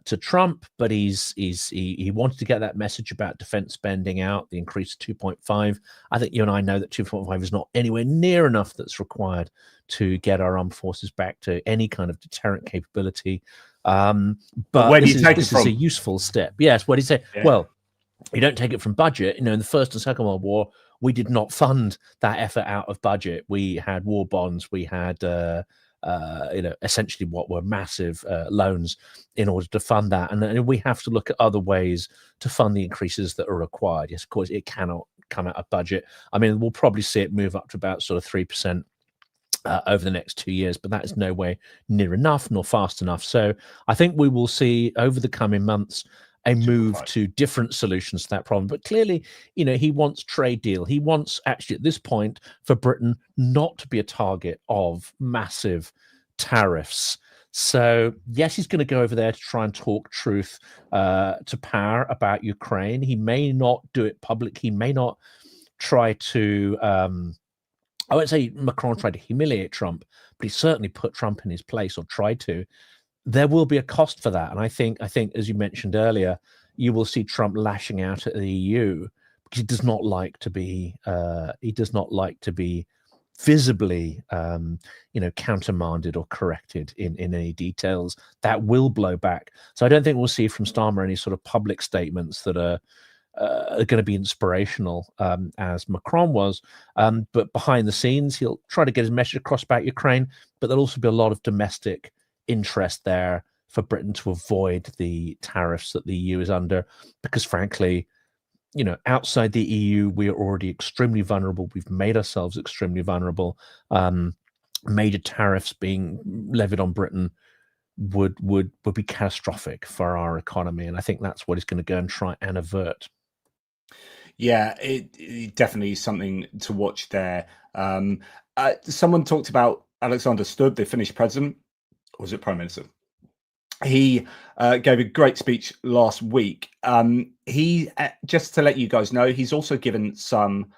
to Trump, but he wanted to get that message about defense spending out, the increase to 2.5. I think you and I know that 2.5 is not anywhere near enough that's required to get our armed forces back to any kind of deterrent capability. But where do you take it this from? is a useful step. Yes, what do you say? Yeah. Well, you don't take it from budget. In the First and Second World War, we did not fund that effort out of budget. We had war bonds. We had essentially what were massive loans in order to fund that. And we have to look at other ways to fund the increases that are required. Yes, of course, it cannot come out of budget. I mean, we'll probably see it move up to about sort of 3% over the next 2 years, but that is no way near enough nor fast enough. So I think we will see over the coming months a move to different solutions to that problem. But clearly, he wants trade deal. He wants, actually at this point, for Britain not to be a target of massive tariffs. So yes, he's going to go over there to try and talk truth to power about Ukraine. He may not do it public. He may not try to I won't say Macron tried to humiliate Trump, but he certainly put Trump in his place, or tried to. There will be a cost for that, and I think, as you mentioned earlier, you will see Trump lashing out at the EU because he does not like to be visibly, countermanded or corrected in any details. That will blow back. So I don't think we'll see from Starmer any sort of public statements that are going to be inspirational as Macron was, but behind the scenes he'll try to get his message across about Ukraine, but there'll also be a lot of domestic interest there for Britain to avoid the tariffs that the EU is under, because frankly, outside the EU we are already extremely vulnerable. We've made ourselves extremely vulnerable. Major tariffs being levied on Britain would be catastrophic for our economy, and I think that's what he's going to go and try and avert. Yeah, it definitely is something to watch there. Someone talked about Alexander Stubb, the Finnish president, or was it Prime Minister? He gave a great speech last week. He, just to let you guys know, he's also given some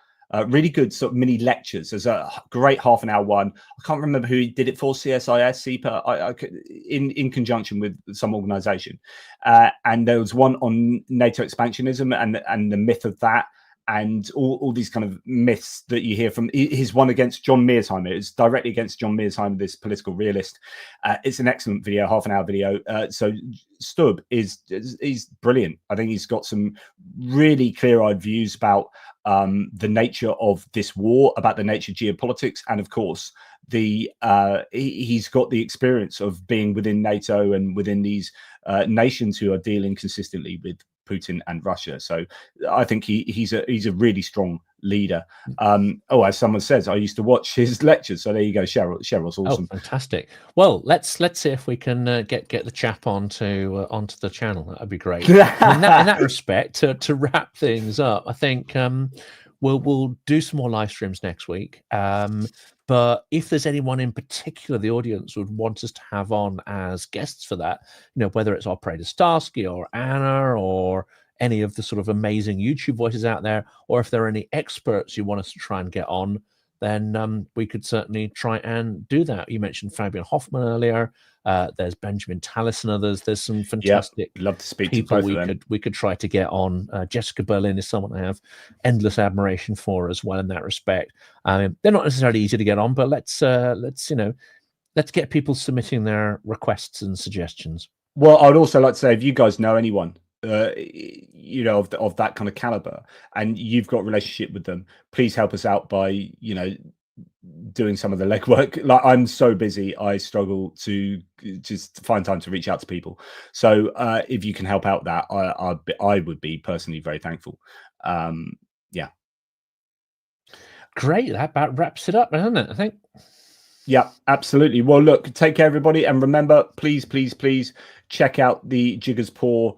really good sort of mini lectures. There's a great half-an-hour one. I can't remember who he did it for, CSIS, CEPA, in conjunction with some organisation. And there was one on NATO expansionism and the myth of that. and all these kind of myths that you hear from his one against John Mearsheimer. It's directly against John Mearsheimer, this political realist. It's an excellent video, half-an-hour video. So Stubb he's brilliant. I think he's got some really clear-eyed views about the nature of this war, about the nature of geopolitics, and of course he's got the experience of being within NATO and within these nations who are dealing consistently with Putin and Russia. So I think he's a really strong leader. As someone says, I used to watch his lectures. So there you go, Cheryl's awesome. Oh, fantastic. Well, let's see if we can get the chap onto the channel. That'd be great. In that respect, to wrap things up, I think we'll do some more live streams next week. But if there's anyone in particular the audience would want us to have on as guests for that, whether it's Operator Starsky or Anna or any of the sort of amazing YouTube voices out there, or if there are any experts you want us to try and get on, then we could certainly try and do that. You mentioned Fabian Hoffman earlier. There's Benjamin Tallis and others. There's some fantastic love to speak people to both of them. we could try to get on. Jessica Berlin is someone I have endless admiration for as well in that respect. They're not necessarily easy to get on, but let's get people submitting their requests and suggestions. Well, I would also like to say, if you guys know anyone of that kind of caliber and you've got a relationship with them, please help us out by doing some of the legwork. Like, I'm so busy, I struggle to just find time to reach out to people. So if you can help out that, I would be personally very thankful. Yeah, great. That about wraps it up, doesn't it? I think. Yeah, absolutely. Well, look, take care, everybody, and remember, please check out the Jiggers Paw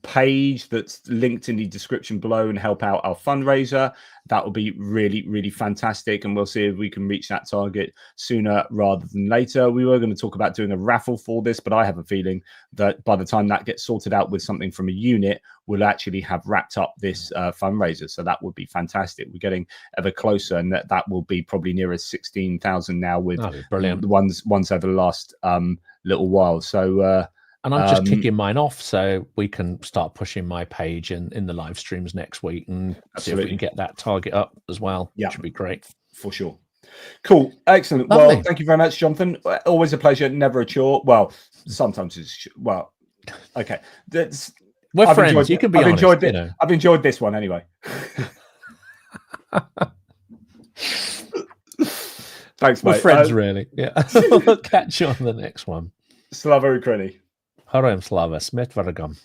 page that's linked in the description below and help out our fundraiser. That will be really, really fantastic, and we'll see if we can reach that target sooner rather than later. We were going to talk about doing a raffle for this, but I have a feeling that by the time that gets sorted out with something from a unit, we'll actually have wrapped up this fundraiser. So that would be fantastic. We're getting ever closer, and that will be probably nearer 16,000 now with brilliant ones over the last little while. So and I'm just kicking mine off so we can start pushing my page in the live streams next week and see if we can get that target up as well. Yeah, which would be great for sure. Cool, excellent. Lovely. Well, thank you very much, Jonathan. Always a pleasure, never a chore. Well, sometimes it's okay. We're friends. You can be honest. I've enjoyed this one anyway. Thanks, mate. We're friends, really. Yeah. We'll catch you on the next one. Slava Ukraini. Heroям slava, smерть ворогам.